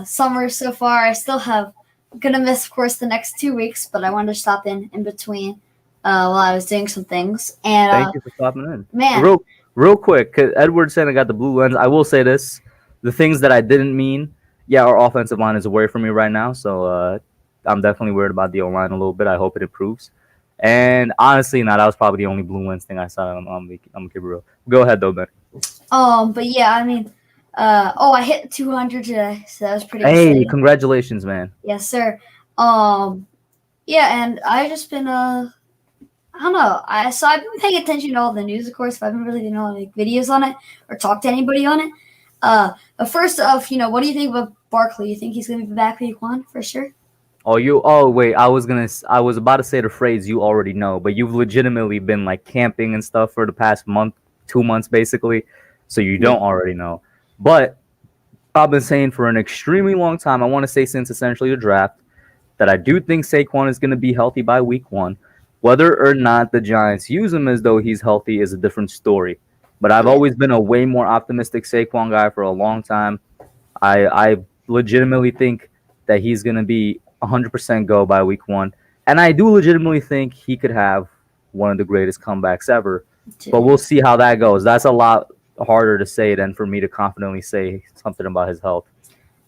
summer so far. I still have gonna miss, of course, the next 2 weeks, but I wanted to stop in between while I was doing some things. And Thank you for stopping in. man, Real quick, 'cause Edward said I got the blue lens. I will say this: the things that I didn't mean. Yeah, our offensive line is away from me right now, so I'm definitely worried about the O line a little bit. I hope it improves. And honestly, that was probably the only blue lens thing I saw. I'm gonna keep it real. Go ahead though, Ben. but yeah, I mean, I hit 200 today, so that was pretty Hey, exciting. congratulations, man. Yes, sir. Yeah, and I just been I don't know. I've been paying attention to all the news, of course, but I haven't really been able to make videos on it or talk to anybody on it. But first off, what do you think about Barkley? You think he's going to be back week 1 for sure? Oh wait, I was about to say the phrase you already know, but you've legitimately been like camping and stuff for the past month, 2 months basically, so you don't already know. But I've been saying for an extremely long time, I want to say since essentially the draft, that I do think Saquon is going to be healthy by week 1. Whether or not the Giants use him as though he's healthy is a different story. But I've always been a way more optimistic Saquon guy for a long time. I legitimately think that he's going to be 100% go by week 1. And I do legitimately think he could have one of the greatest comebacks ever. But we'll see how that goes. That's a lot harder to say than for me to confidently say something about his health.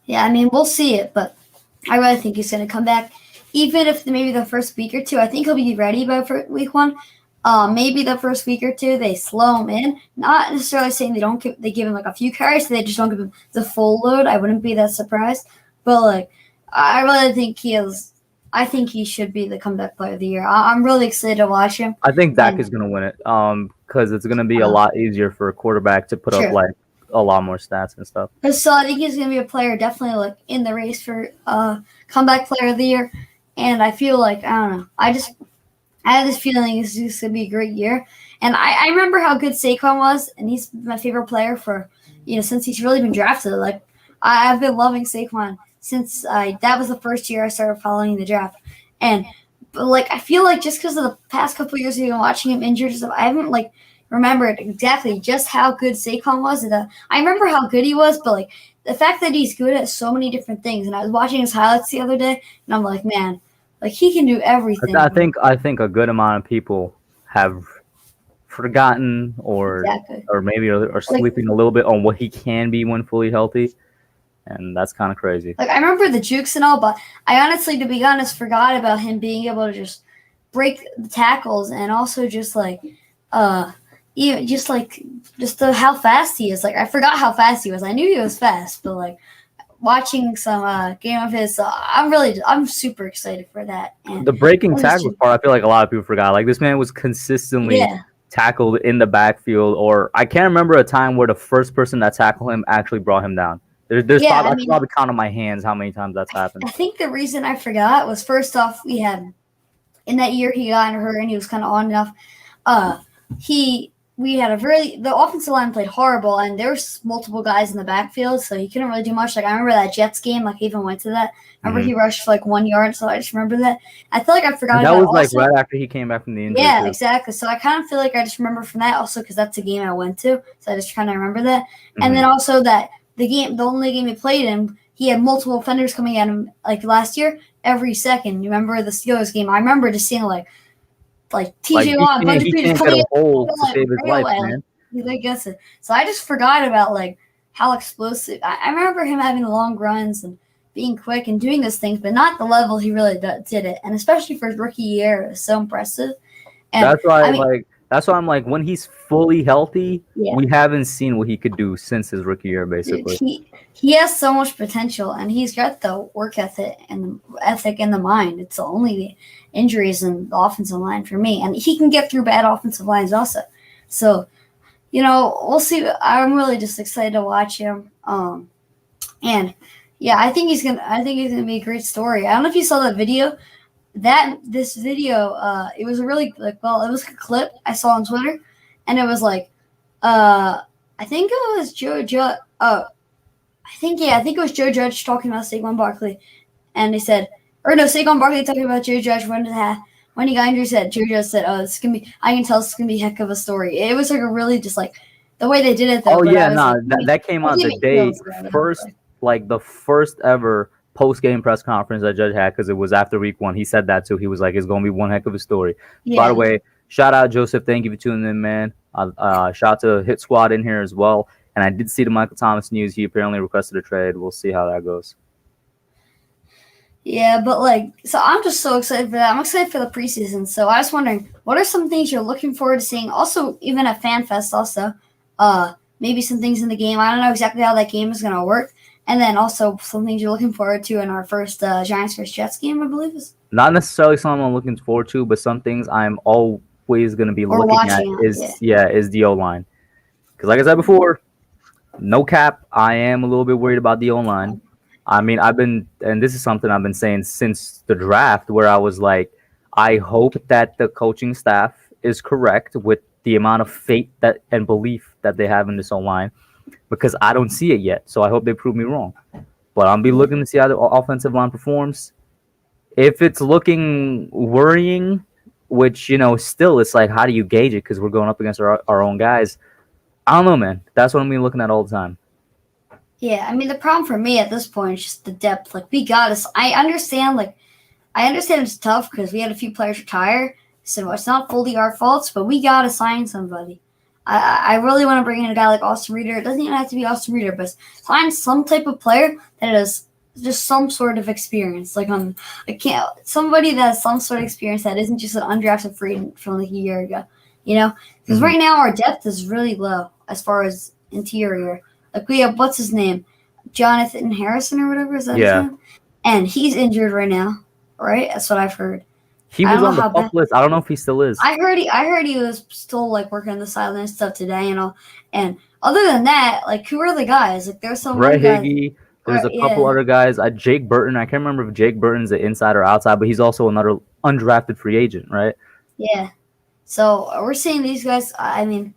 Yeah, I mean, we'll see it, but I really think he's going to come back. Even if maybe the first week or two, I think he'll be ready by week 1. Maybe the first week or two they slow him in. Not necessarily saying they give him like a few carries, so they just don't give him the full load. I wouldn't be that surprised. But like, I really think he is. I think he should be the comeback player of the year. I'm really excited to watch him. I think Dak is going to win it. Because it's going to be a lot easier for a quarterback to put up like a lot more stats and stuff. So I think he's going to be a player definitely like in the race for comeback player of the year. And I feel like, I don't know, I have this feeling it's just going to be a great year. And I remember how good Saquon was, and he's my favorite player for, since he's really been drafted. Like, I've been loving Saquon since that was the first year I started following the draft. But like, I feel like just because of the past couple of years we've been watching him injured and stuff, I haven't like remembered exactly just how good Saquon was. I remember how good he was, but like the fact that he's good at so many different things. And I was watching his highlights the other day, and I'm like, man, like he can do everything. I think a good amount of people have forgotten or maybe are sleeping a little bit on what he can be when fully healthy. And that's kind of crazy. Like, I remember the jukes and all, but I honestly, to be honest, forgot about him being able to just break the tackles and also just like, how fast he is. Like, I forgot how fast he was. I knew he was fast, but like watching some game of his, I'm super excited for that. And the breaking tackles part, I feel like a lot of people forgot. Like, this man was consistently tackled in the backfield, or I can't remember a time where the first person that tackled him actually brought him down. I can probably count on my hands how many times that's happened. I think the reason I forgot was, first off, we had in that year he got hurt and he was kind of on and off. The offensive line played horrible, and there was multiple guys in the backfield, so he couldn't really do much. Like, I remember that Jets game, like, he even went to that. I remember he rushed for like 1 yard, so I just remember that. I feel like I forgot about it. That was like right after he came back from the injury. Yeah, too. Exactly. So I kind of feel like I just remember from that also because that's a game I went to, so I just kind of remember that. And then also that the only game he played in, he had multiple offenders coming at him like last year every second. You remember the Steelers game? I remember just seeing like TJ Watt, a bunch of people coming in to save his life, man. He gets it. So I just forgot about like how explosive. I remember him having long runs and being quick and doing those things, but not the level he really did it. And especially for his rookie year, it was so impressive. And that's why I'm like, when he's fully healthy, we haven't seen what he could do since his rookie year, basically. He has so much potential, and he's got the work ethic and the mind. It's only the injuries in the offensive line for me. And he can get through bad offensive lines also. So, we'll see. I'm really just excited to watch him. And Yeah, I think he's gonna be a great story. I don't know if you saw that video. This video, it was a really it was a clip I saw on Twitter, and it was like, I think it was Joe Judge. I think it was Joe Judge talking about Saquon Barkley, and they said, or no, Saquon Barkley talking about Joe Judge when he got injured. Said Joe Judge said, "Oh, this can be. I can tell this is gonna be a heck of a story." It was like a really just like the way they did it. Though, Oh but yeah, I was no, like, that came out the day first, like the first ever post game press conference that Judge had, because it was after week 1. He said that too. He was like, "It's gonna be one heck of a story." Yeah. By the way, shout out Joseph. Thank you for tuning in, man. Shout out to Hit Squad in here as well. And I did see the Michael Thomas news. He apparently requested a trade. We'll see how that goes. Yeah, but like, so I'm just so excited for that. I'm excited for the preseason. So I was wondering, what are some things you're looking forward to seeing? Also, even at FanFest, also, maybe some things in the game. I don't know exactly how that game is going to work. And then also some things you're looking forward to in our first Giants vs. Jets game, I believe is. Not necessarily something I'm looking forward to, but some things I'm always going to be Or looking at watching, is the O-line. Because like I said before, no cap, I am a little bit worried about the O-line. I mean, and this is something I've been saying since the draft, where I was like, I hope that the coaching staff is correct with the amount of faith and belief that they have in this O-line, because I don't see it yet. So I hope they prove me wrong. But I'll be looking to see how the offensive line performs. If it's looking worrying, which, still it's like, how do you gauge it? Because we're going up against our own guys. I don't know, man. That's what I'm be looking at all the time. Yeah, I mean, the problem for me at this point is just the depth. Like, we got us. I understand it's tough because we had a few players retire, so it's not fully our faults, but we got to sign somebody. I really want to bring in a guy like Austin Reeder. It doesn't even have to be Austin Reeder, but find some type of player that has just some sort of experience. Like somebody that has some sort of experience that isn't just an undrafted free agent from like a year ago. Because right now our depth is really low as far as interior. Like we have what's his name, Jonathan Harrison or whatever is that his name? And he's injured right now, right? That's what I've heard. He was on the pup list. I don't know if he still is. I heard he was still like working on the sideline and stuff today and all. And other than that, like who are the guys? Like there's some Brett Higgy. There's a couple other guys. Jake Burton. I can't remember if Jake Burton's the inside or outside, but he's also another undrafted free agent, right? Yeah. So we're seeing these guys. I mean,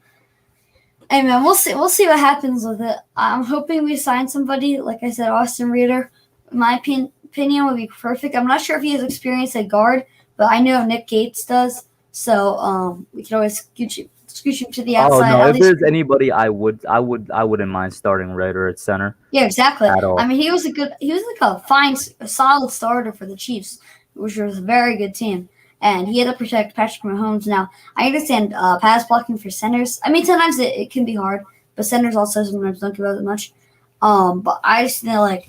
hey man, we'll see. We'll see what happens with it. I'm hoping we sign somebody. Like I said, Austin Reeder. In my opinion, would be perfect. I'm not sure if he has experience at guard, but I know Nick Gates does. So we can always scooch him to the outside. Oh no! If there's anybody, I wouldn't mind starting Reeder at center. Yeah, exactly. I mean, he was like a solid starter for the Chiefs, which was a very good team. And he had to protect Patrick Mahomes. Now, I understand pass blocking for centers. I mean, sometimes it can be hard, but centers also sometimes don't give out that much. But I just feel like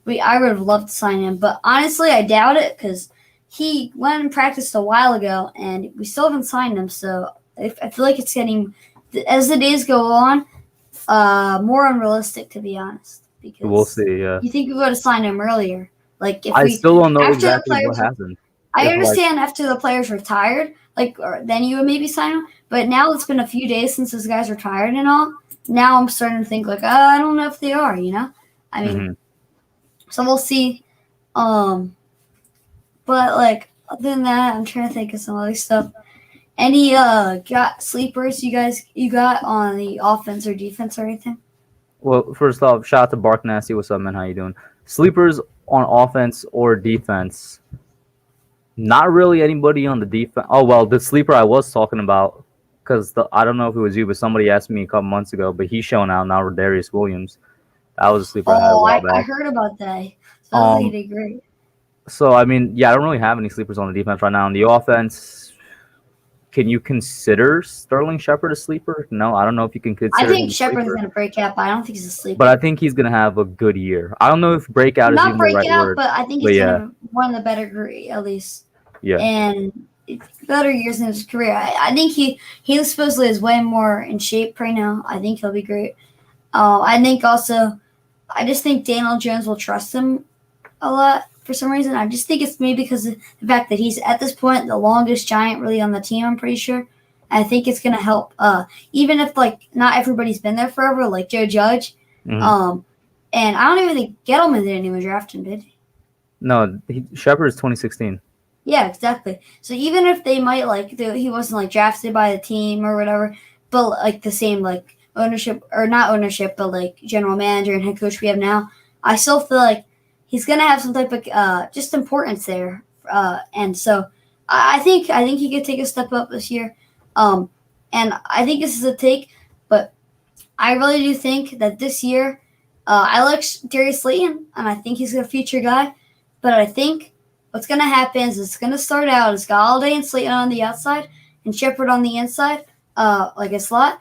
I would have loved to sign him. But honestly, I doubt it because he went and practiced a while ago, and we still haven't signed him. So I feel like it's getting, as the days go on, more unrealistic, to be honest. Because we'll see, yeah. You think we would have signed him earlier. Like if I still don't know exactly what happened. I understand after the players retired, then you would maybe sign them. But now it's been a few days since those guys retired and all. Now I'm starting to think I don't know if they are. I mean, so we'll see. But other than that, I'm trying to think of some other stuff. Any got sleepers you got on the offense or defense or anything? Well, first off, shout out to Bark Nasty. What's up, man? How you doing? Sleepers on offense or defense? Not really anybody on the defense. Oh, well, the sleeper I was talking about, because I don't know if it was you, but somebody asked me a couple months ago, but he's showing out now, Darius Williams. That was a sleeper I had a while back. I heard about that. So he did great. So, I mean, I don't really have any sleepers on the defense right now. On the offense, can you consider Sterling Shepard a sleeper? No, I don't know if you can consider. I think Shepard's going to break out, but I don't think he's a sleeper. But I think he's going to have a good year. I don't know if breakout is even the right word. But I think he's going to one of the better, at least. Yeah. And better years in his career. I think he supposedly is way more in shape right now. I think he'll be great. I just think Daniel Jones will trust him a lot for some reason. I just think it's maybe because of the fact that he's at this point the longest Giant really on the team, I'm pretty sure. I think it's going to help. Even if not everybody's been there forever, like Joe Judge. And I don't even think Gettleman didn't even draft him, did he? No, Shepard is 2016. Yeah, exactly. So even if they might he wasn't like drafted by the team or whatever, but like the same like ownership or not ownership, but like general manager and head coach we have now, I still feel like he's gonna have some type of just importance there. And so I think he could take a step up this year. And I think this is a take, but I really do think that this year, I like Darius Slayton, and I think he's a future guy. But I think what's going to happen is it's going to start out as Galladay and Slayton on the outside and Shepard on the inside, like a slot.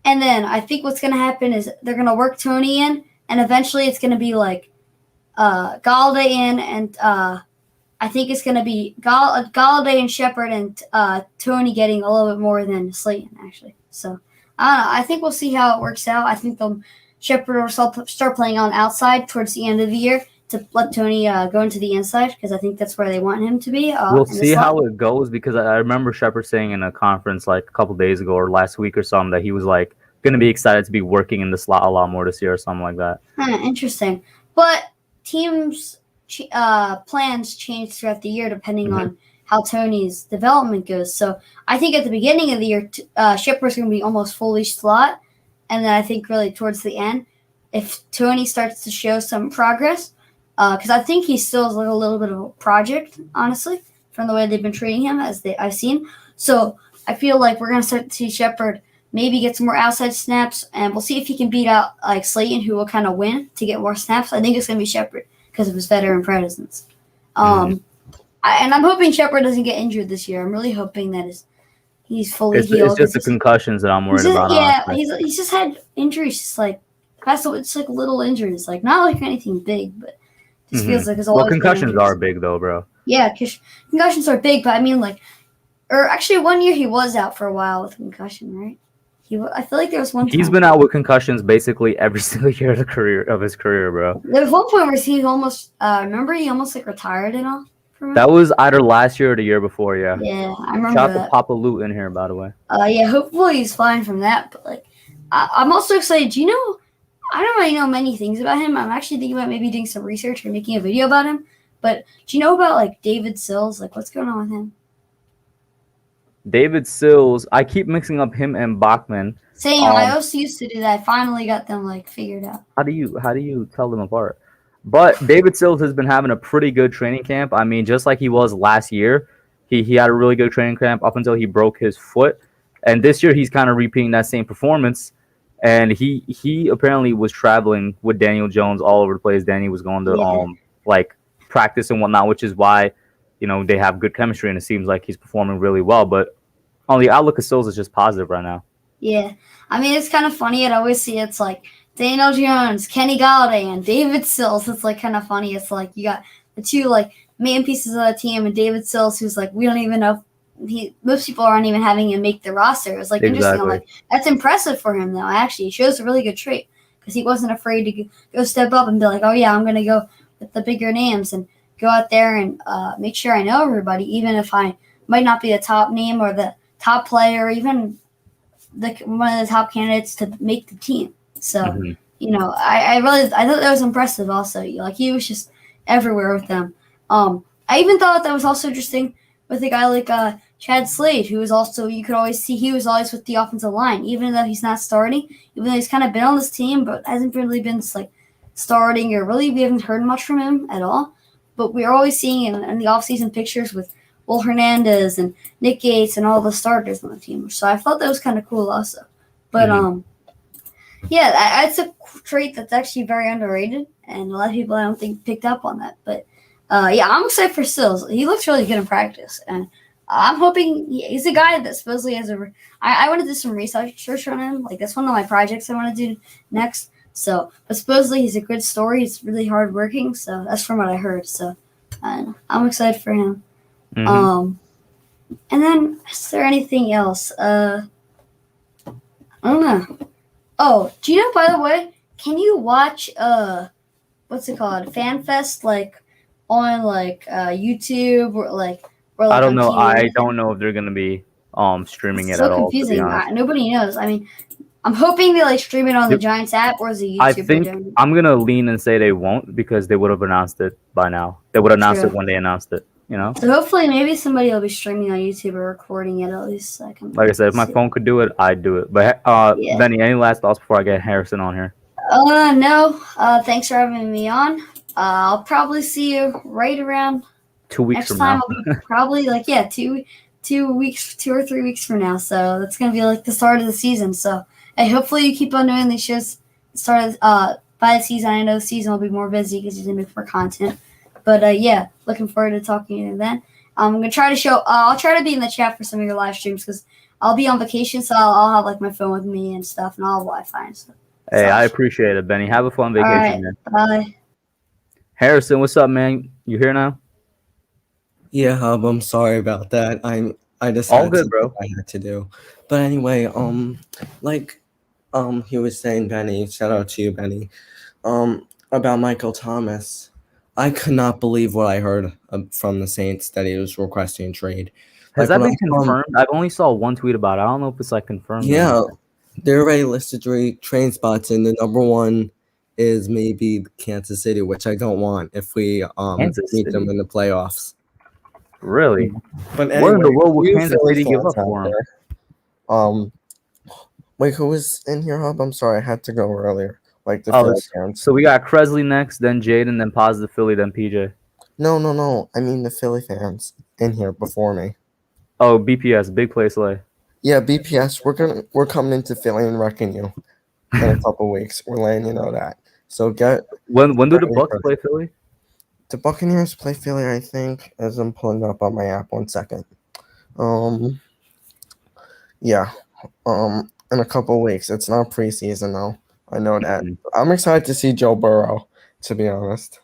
And then I think what's going to happen is they're going to work Tony in, and eventually it's going to be like Galladay in, and I think it's going to be Galladay and Shepard and Tony getting a little bit more than Slayton, actually. So I don't know. I think we'll see how it works out. I think Shepard will start playing on outside towards the end of the year to let Tony go into the inside because I think that's where they want him to be. We'll see how it goes because I remember Shepard saying in a conference like a couple days ago or last week or something that he was like going to be excited to be working in the slot a lot more this year or something like that. Interesting. But teams' plans change throughout the year depending on how Tony's development goes. So I think at the beginning of the year, Shepard's going to be almost fully slot. And then I think really towards the end, if Tony starts to show some progress, because I think he still is like a little bit of a project, honestly, from the way they've been treating him I've seen. So I feel like we're going to start to see Shepard maybe get some more outside snaps, and we'll see if he can beat out like Slayton, who will kind of win to get more snaps. I think it's going to be Shepard because of his veteran presence. And I'm hoping Shepard doesn't get injured this year. I'm really hoping that he's fully healed. It's just the concussions that I'm worried about. Yeah, he's just had injuries, just like it's like little injuries, like not like anything big, but just feels like it's all. Well, concussions are big though, bro. Yeah, concussions are big, but I mean, like, or actually, 1 year he was out for a while with concussion, right? I feel like there was one. He's been out with concussions basically every single year of his career, bro. There was one point where he almost remember he almost like retired and all. That was either last year or the year before, yeah. Yeah, I remember Shout out that. to Papa Loot in here, by the way. Yeah, hopefully he's fine from that. But like, I'm also excited. Do you know? I don't really know many things about him. I'm actually thinking about maybe doing some research or making a video about him. But do you know about like David Sills? Like, what's going on with him? David Sills, I keep mixing up him and Bachman. Same. I also used to do that. I finally got them like figured out. How do you tell them apart? But David Sills has been having a pretty good training camp. I mean, just like he was last year, he had a really good training camp up until he broke his foot. And this year he's kind of repeating that same performance. And he apparently was traveling with Daniel Jones all over the place. Danny was going to like practice and whatnot, which is why, you know, they have good chemistry and it seems like he's performing really well. But on the outlook of Sills is just positive right now. Yeah. I mean, it's kind of funny. I'd always see it's like Daniel Jones, Kenny Galladay, and David Sills. It's like kind of funny. It's like you got the two like main pieces of the team, and David Sills, who's like we don't even know. Most people aren't even having him make the roster. It was like interesting. I'm like, that's impressive for him, though. Actually, it shows a really good trait because he wasn't afraid to go step up and be like, oh yeah, I'm gonna go with the bigger names and go out there and make sure I know everybody, even if I might not be the top name or the top player, or even one of the top candidates to make the team. So, you know, I thought that was impressive also. Like, he was just everywhere with them. I even thought that was also interesting with a guy like Chad Slade, who was also, you could always see he was always with the offensive line, even though he's not starting, even though he's kind of been on this team, but hasn't really been like starting, or really we haven't heard much from him at all. But we're always seeing in the offseason pictures with Will Hernandez and Nick Gates and all the starters on the team. So I thought that was kind of cool also. But, yeah, that's a trait that's actually very underrated, and a lot of people I don't think picked up on that. But, yeah, I'm excited for Sills. He looks really good in practice, and I'm hoping he's a guy that supposedly has I want to do some research on him. Like, that's one of my projects I want to do next. So, but supposedly he's a good story. He's really hardworking, so that's from what I heard. So, I'm excited for him. And then, is there anything else? I don't know. Oh, do you know, by the way, can you watch, what's it called? FanFest, like, on, like, YouTube or, like I don't know. I don't know if they're going to be streaming it at all. It's so confusing. Nobody knows. I mean, I'm hoping they like stream it on the Yep. Giants app or is it I YouTube? think I'm gonna lean and say they won't because they would have announced it by now. They would have announced True. it when they announced it. You know, So hopefully, maybe somebody will be streaming on YouTube or recording it at least. So I can. like I said, if my see. phone could do it, I'd do it. But Yeah. Benny, any last thoughts before I get Harrison on here? No. Thanks for having me on. I'll probably see you right around 2 weeks next from time. now. I'll be probably like 2 or 3 weeks from now. So that's gonna be like the start of the season. So hey, hopefully you keep on doing these shows. Started by the season. I know the season will be more busy because you're gonna make more content. But yeah, looking forward to talking to you then. I'm gonna try to show. I'll try to be in the chat for some of your live streams because I'll be on vacation, so I'll have like my phone with me and stuff, and I'll have Wi-Fi and stuff. Hey, I appreciate it, Benny. Have a fun vacation, All right, man. bye. Harrison, what's up, man? You here now? Yeah, Hub, I'm sorry about that. I just All had good, something bro. I had to do. But anyway, like he was saying, Benny, shout out to you, Benny. About Michael Thomas. I could not believe what I heard from the Saints that he was requesting a trade. Has Like, that when been I saw him- confirmed? I've only saw one tweet about it. I don't know if it's like confirmed. or Yeah, not. they're already listed train spots, and the number one is maybe Kansas City, which I don't want if we Kansas meet them City? in the playoffs. Really? But What in the anyway, world would you Kansas Philly City give fans up out for him? there, wait, who was in here, Hub? I'm sorry, I had to go earlier. Like the Oh, Philly fans. so we got Kresley next, then Jaden, then Positive Philly, then PJ. No. I mean the Philly fans in here before me. Oh, BPS, Big Play Slay. Yeah, BPS, we're coming into Philly and wrecking you in a couple weeks. We're letting you know that. So When do the ready Bucks for play Philly? the Buccaneers play Philly, I think, as I'm pulling it up on my app. 1 second. Yeah. In a couple weeks. It's not preseason though. I know that. Mhm. I'm excited to see Joe Burrow, to be honest.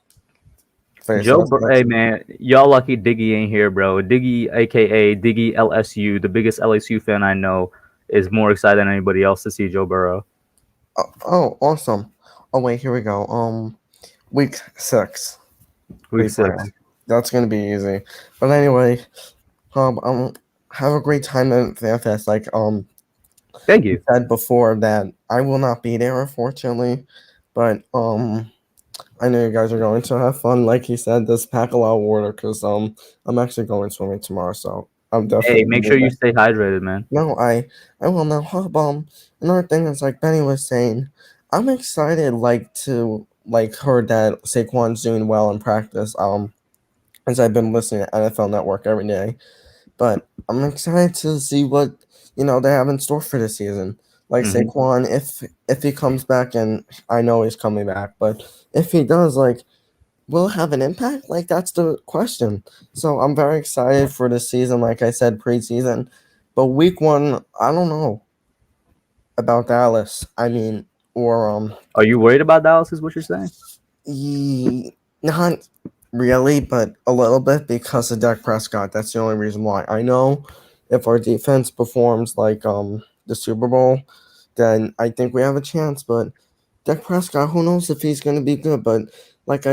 Hey man, y'all lucky Diggy ain't here, bro. Diggy, aka Diggy LSU, the biggest LSU fan I know, is more excited than anybody else to see Joe Burrow. Oh, awesome. Oh wait, here we go. Week 6. Week we 6. play. That's gonna be easy. But anyway, have a great time at FanFest. Like Thank you. said before that I will not be there, unfortunately. But I know you guys are going to have fun. Like he said, just pack a lot of water because I'm actually going swimming tomorrow, so I'm definitely. Hey, make sure you stay hydrated, man. No, I will now. Another thing is like Benny was saying, I'm excited to heard that Saquon's doing well in practice. As I've been listening to NFL Network every day, but I'm excited to see what they have in store for this season. Like Saquon, if he comes back, and I know he's coming back, but if he does, will it have an impact? Like that's the question. So I'm very excited for this season. Like I said, preseason, but week 1, I don't know about Dallas. I mean, or Are you worried about Dallas? Is what you're saying? not really, but a little bit because of Dak Prescott. That's the only reason why. I know if our defense performs like the Super Bowl, then I think we have a chance. But Dak Prescott, who knows if he's going to be good? But like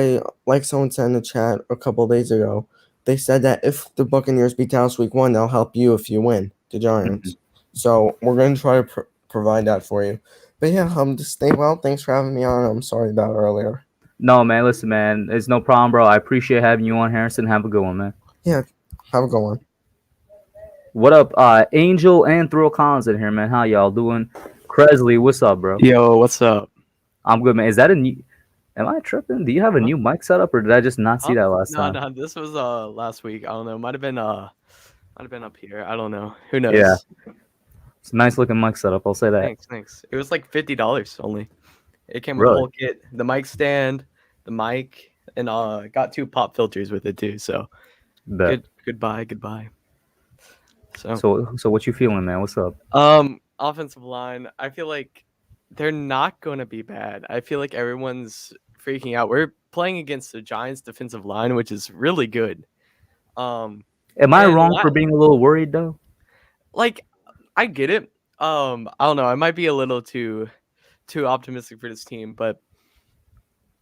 someone said in the chat a couple of days ago, they said that if the Buccaneers beat Dallas week 1, they'll help you if you win the Giants. So we're going to try to provide that for you. But yeah, just stay well. Thanks for having me on. I'm sorry about earlier. No, man. Listen, man. It's no problem, bro. I appreciate having you on, Harrison. Have a good one, man. Yeah, have a good one. What up, Angel and Thrill Collins in here, man? How y'all doing? Kresley, what's up, bro? Yo, what's up? I'm good, man. Is that a new? Am I tripping? Do you have a new mic setup, or did I just not see that last time? No, this was last week. I don't know. Might have been up here. I don't know. Who knows? Yeah. It's a nice looking mic setup. I'll say that. Thanks. It was like $50 only. It came with Really? the whole kit, the mic stand, the mic, and got 2 pop filters with it too. So goodbye. So what you feeling, man? What's up? Offensive line, I feel like they're not going to be bad. I feel like everyone's freaking out. We're playing against the Giants defensive line, which is really good. Am I wrong for being a little worried though? Like, I get it. I don't know. I might be a little too optimistic for this team, but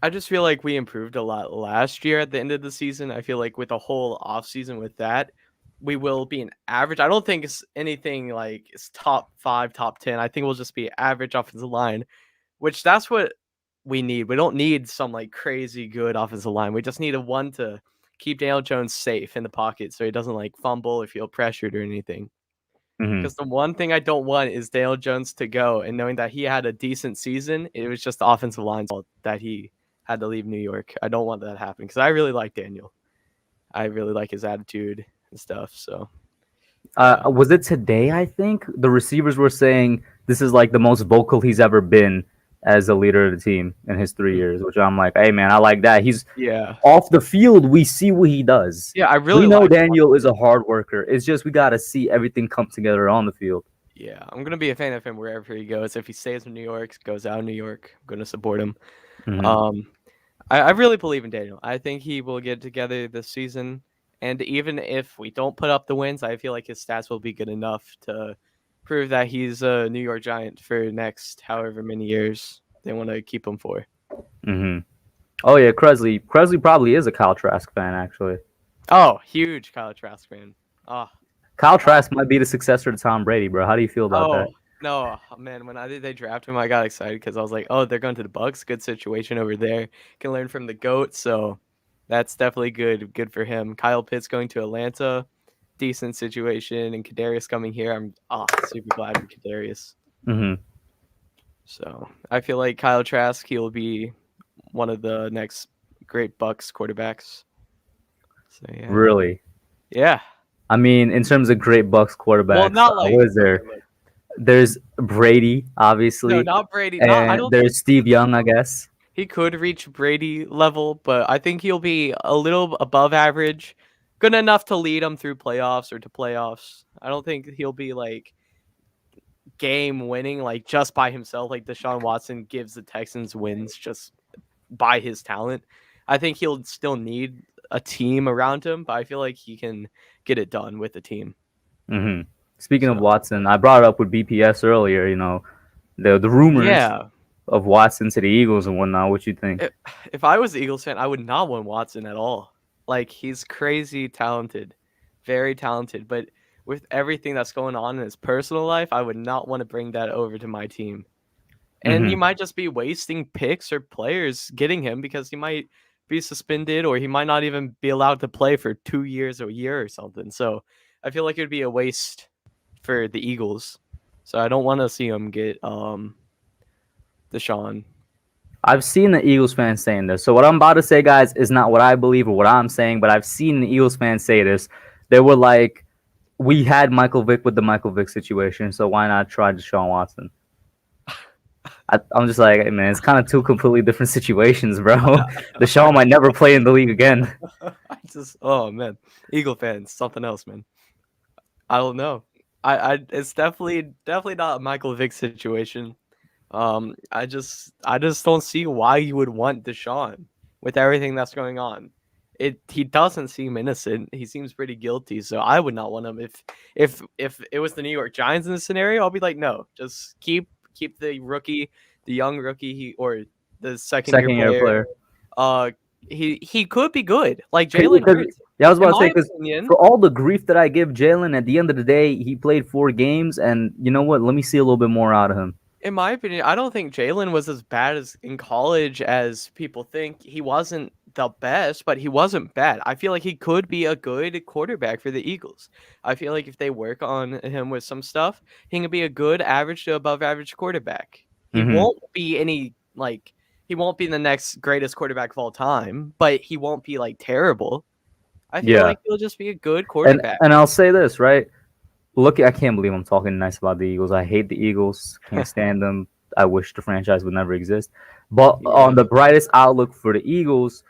I just feel like we improved a lot last year at the end of the season. I feel like with a whole offseason with that, we will be an average. I don't think it's anything like it's top 5, top 10. I think we'll just be average offensive line, which that's what we need. We don't need some like crazy good offensive line. We just need a one to keep Daniel Jones safe in the pocket so he doesn't like fumble or feel pressured or anything. Mhm. Because the one thing I don't want is Daniel Jones to go and knowing that he had a decent season, it was just the offensive line's fault that he had to leave New York. I don't want that to happen because I really like Daniel. I really like his attitude and stuff. So Was it today? I think the receivers were saying this is like the most vocal he's ever been as a leader of the team in his 3 years. Which I'm like, hey man, I like that. He's yeah, off the field. We see what he does. I really We know like Daniel is a hard worker. It's just we got to see everything come together on the field. Yeah, I'm gonna be a fan of him wherever he goes. If he stays in New York, goes out of New York, I'm gonna support him. Mhm. I really believe in Daniel. I think he will get together this season. And even if we don't put up the wins, I feel like his stats will be good enough to prove that he's a New York Giant for next however many years they want to keep him for. Mhm. Oh yeah, Kresley. Kresley probably is a Kyle Trask fan actually. Oh, huge Kyle Trask fan. Oh, Kyle Trask might be the successor to Tom Brady, bro. How do you feel about that? No, man, when they drafted him, I got excited because I was like, oh, they're going to the Bucks. Good situation over there. Can learn from the GOAT, so that's definitely good for him. Kyle Pitts going to Atlanta, decent situation, and Kadarius coming here. I'm super glad for Kadarius. Mhm. So I feel like Kyle Trask, he'll be one of the next great Bucks quarterbacks. So yeah. Really? Yeah. I mean, in terms of great Bucks quarterbacks, Well, not like what is there? There's Brady, obviously. no, not Brady. And I don't there's Steve Young, I guess. He could reach Brady level, but I think he'll be a little above average, good enough to lead them through playoffs or to playoffs. I don't think he'll be like game winning, like just by himself, like Deshaun Watson gives the Texans wins just by his talent. I think he'll still need a team around him, but I feel like he can get it done with a team. Hmm. Speaking of So, Watson, I brought it up with BPS earlier. The rumors yeah. of Watson to the Eagles and whatnot. What you think? If I was the Eagles fan, I would not want Watson at all. Like, he's crazy talented, very talented, but with everything that's going on in his personal life, I would not want to bring that over to my team. And Mhm. you might just be wasting picks or players getting him because he might be suspended or he might not even be allowed to play for 2 years or a year or something. So I feel like it would be a waste for the Eagles. So I don't want to see him get Deshaun. I've seen the Eagles fans saying this. So what I'm about to say, guys, is not what I believe or what I'm saying, but I've seen the Eagles fans say this. They were like, "We had Michael Vick with the Michael Vick situation, so why not try Deshaun Watson?" I'm just like, hey, man, it's kind of two completely different situations, bro. Deshaun might never play in the league again. Oh man, Eagle fans, something else, man. I don't know. It's definitely not a Michael Vick situation. I just don't see why you would want Deshaun with everything that's going on. He doesn't seem innocent. He seems pretty guilty. So I would not want him. If it was the New York Giants in this scenario, I'll be like, no, just keep the rookie, the young rookie, or the second year player. He could be good, like Jalen Hurts. Yeah, I was about to say, In my because opinion, for all the grief that I give Jalen, at the end of the day, he played 4 games, and you know what? Let me see a little bit more out of him. in my opinion, I don't think Jalen was as bad as in college as people think. He wasn't the best, but he wasn't bad. I feel like he could be a good quarterback for the Eagles. I feel like if they work on him with some stuff, he can be a good average to above average quarterback. He Mhm. won't be he won't be the next greatest quarterback of all time, but he won't be like terrible. I feel Yeah. like he'll just be a good And quarterback. and I'll say this, right? Look, I can't believe I'm talking nice about the Eagles. I hate the Eagles. Can't stand them. I wish the franchise would never exist. But on the brightest outlook for the Eagles,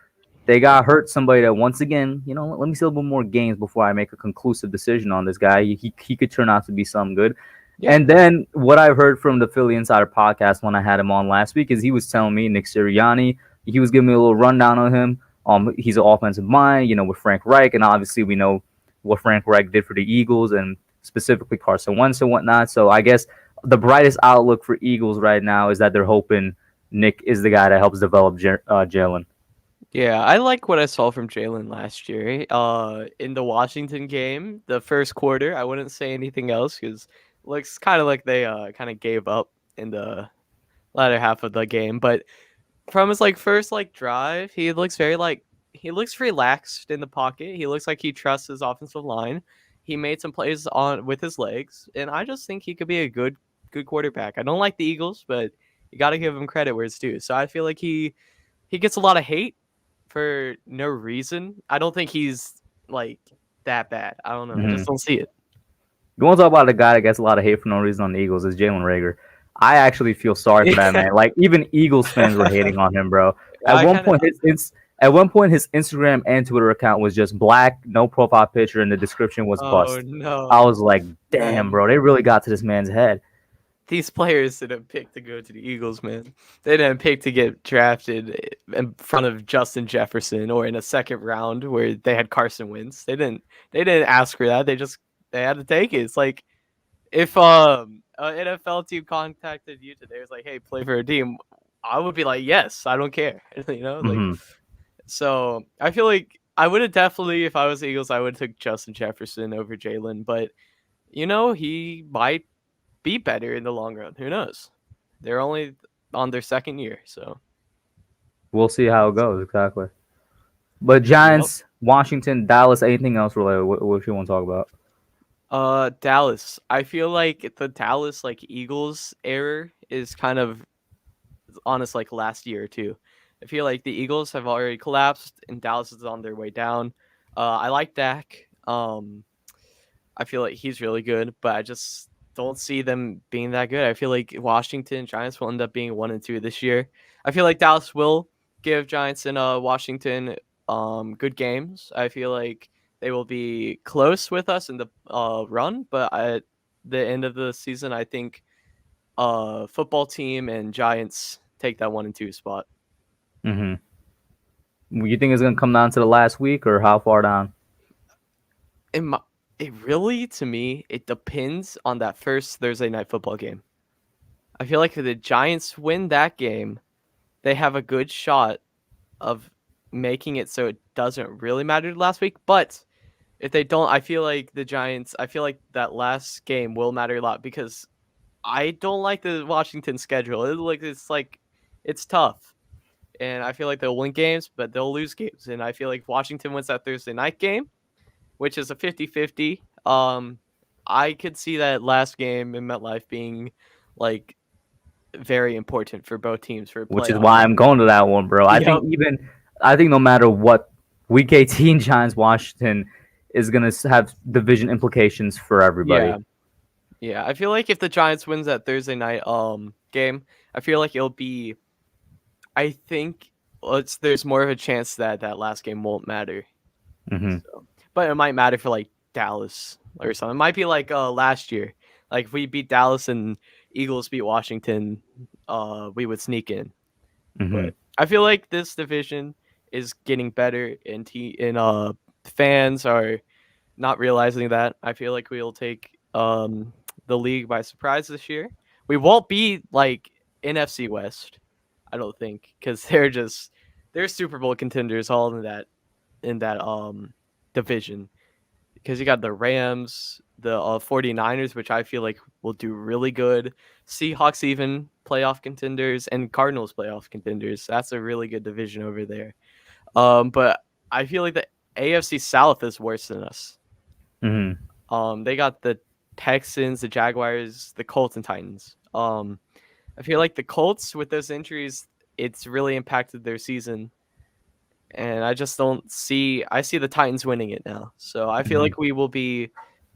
they got hurt somebody that, once again, let me see a little bit more games before I make a conclusive decision on this guy. He could turn out to be something good. Yeah. And then what I've heard from the Philly Insider podcast when I had him on last week is he was telling me, Nick Sirianni, he was giving me a little rundown on him. He's an offensive mind, with Frank Reich, and obviously we know what Frank Reich did for the Eagles and specifically Carson Wentz and whatnot. So I guess the brightest outlook for Eagles right now is that they're hoping Nick is the guy that helps develop Jalen. Yeah, I like what I saw from Jalen last year. In the Washington game, the first quarter, I wouldn't say anything else because looks kind of like they kind of gave up in the latter half of the game. But from his first drive, he looks relaxed in the pocket. He looks like he trusts his offensive line. He made some plays on with his legs, and I just think he could be a good quarterback. I don't like the Eagles, but you got to give him credit where it's due. So I feel like he gets a lot of hate for no reason. I don't think he's that bad. I don't know. I just don't see it. You want to talk about a guy that gets a lot of hate for no reason on the Eagles is Jalen Rager. I actually feel sorry for that man. Like even Eagles fans were hating on him, bro. At one point, his Instagram and Twitter account was just black, no profile picture, and the description was bust. No. I was like, damn, bro, they really got to this man's head. These players didn't pick to go to the Eagles, man. They didn't pick to get drafted in front of Justin Jefferson or in a second round where they had Carson Wentz. They didn't ask for that. They had to take it. It's like if an NFL team contacted you today, it's like, hey, play for a team, I would be like, yes, I don't care. So I feel like I would have definitely, if I was the Eagles, I would have took Justin Jefferson over Jalen, but he might be better in the long run. Who knows? They're only on their second year, so we'll see how it goes. Exactly. But Giants, Washington, Dallas, anything else related? What you want to talk about? Dallas. I feel like the Dallas Eagles era is kind of honest last year or two. I feel like the Eagles have already collapsed and Dallas is on their way down. I like Dak. I feel like he's really good, but I just don't see them being that good. I feel like Washington Giants will end up being 1-2 this year. I feel like Dallas will give Giants and Washington good games. I feel like they will be close with us in the run, but at the end of the season, I think football team and Giants take that 1-2 spot. You think it's gonna come down to the last week, or how far down? It really, to me, it depends on that first Thursday night football game. I feel like if the Giants win that game, they have a good shot of making it so it doesn't really matter last week. But if they don't, I feel like that last game will matter a lot because I don't like the Washington schedule. It's tough. And I feel like they'll win games, but they'll lose games. And I feel like if Washington wins that Thursday night game, which is a 50-50, I could see that last game in MetLife being very important for both teams for which is why I'm going to that one, bro. I think no matter what, Week 18 Giants Washington is gonna have division implications for everybody. Yeah. I feel like if the Giants wins that Thursday night game, I feel like it'll be. I think there's more of a chance that last game won't matter. But it might matter for Dallas or something. It might be last year. If we beat Dallas and Eagles beat Washington, we would sneak in. But I feel like this division is getting better, and fans are not realizing that. I feel like we'll take the league by surprise this year. We won't be NFC West, I don't think, because they're Super Bowl contenders all in that division. Because you got the Rams, the 49ers, which I feel like will do really good. Seahawks even playoff contenders, and Cardinals playoff contenders. That's a really good division over there. But I feel like the AFC South is worse than us. They got the Texans, the Jaguars, the Colts, and Titans. I feel like the Colts, with those injuries, it's really impacted their season. And I just don't see. I see the Titans winning it now. So I feel like we will be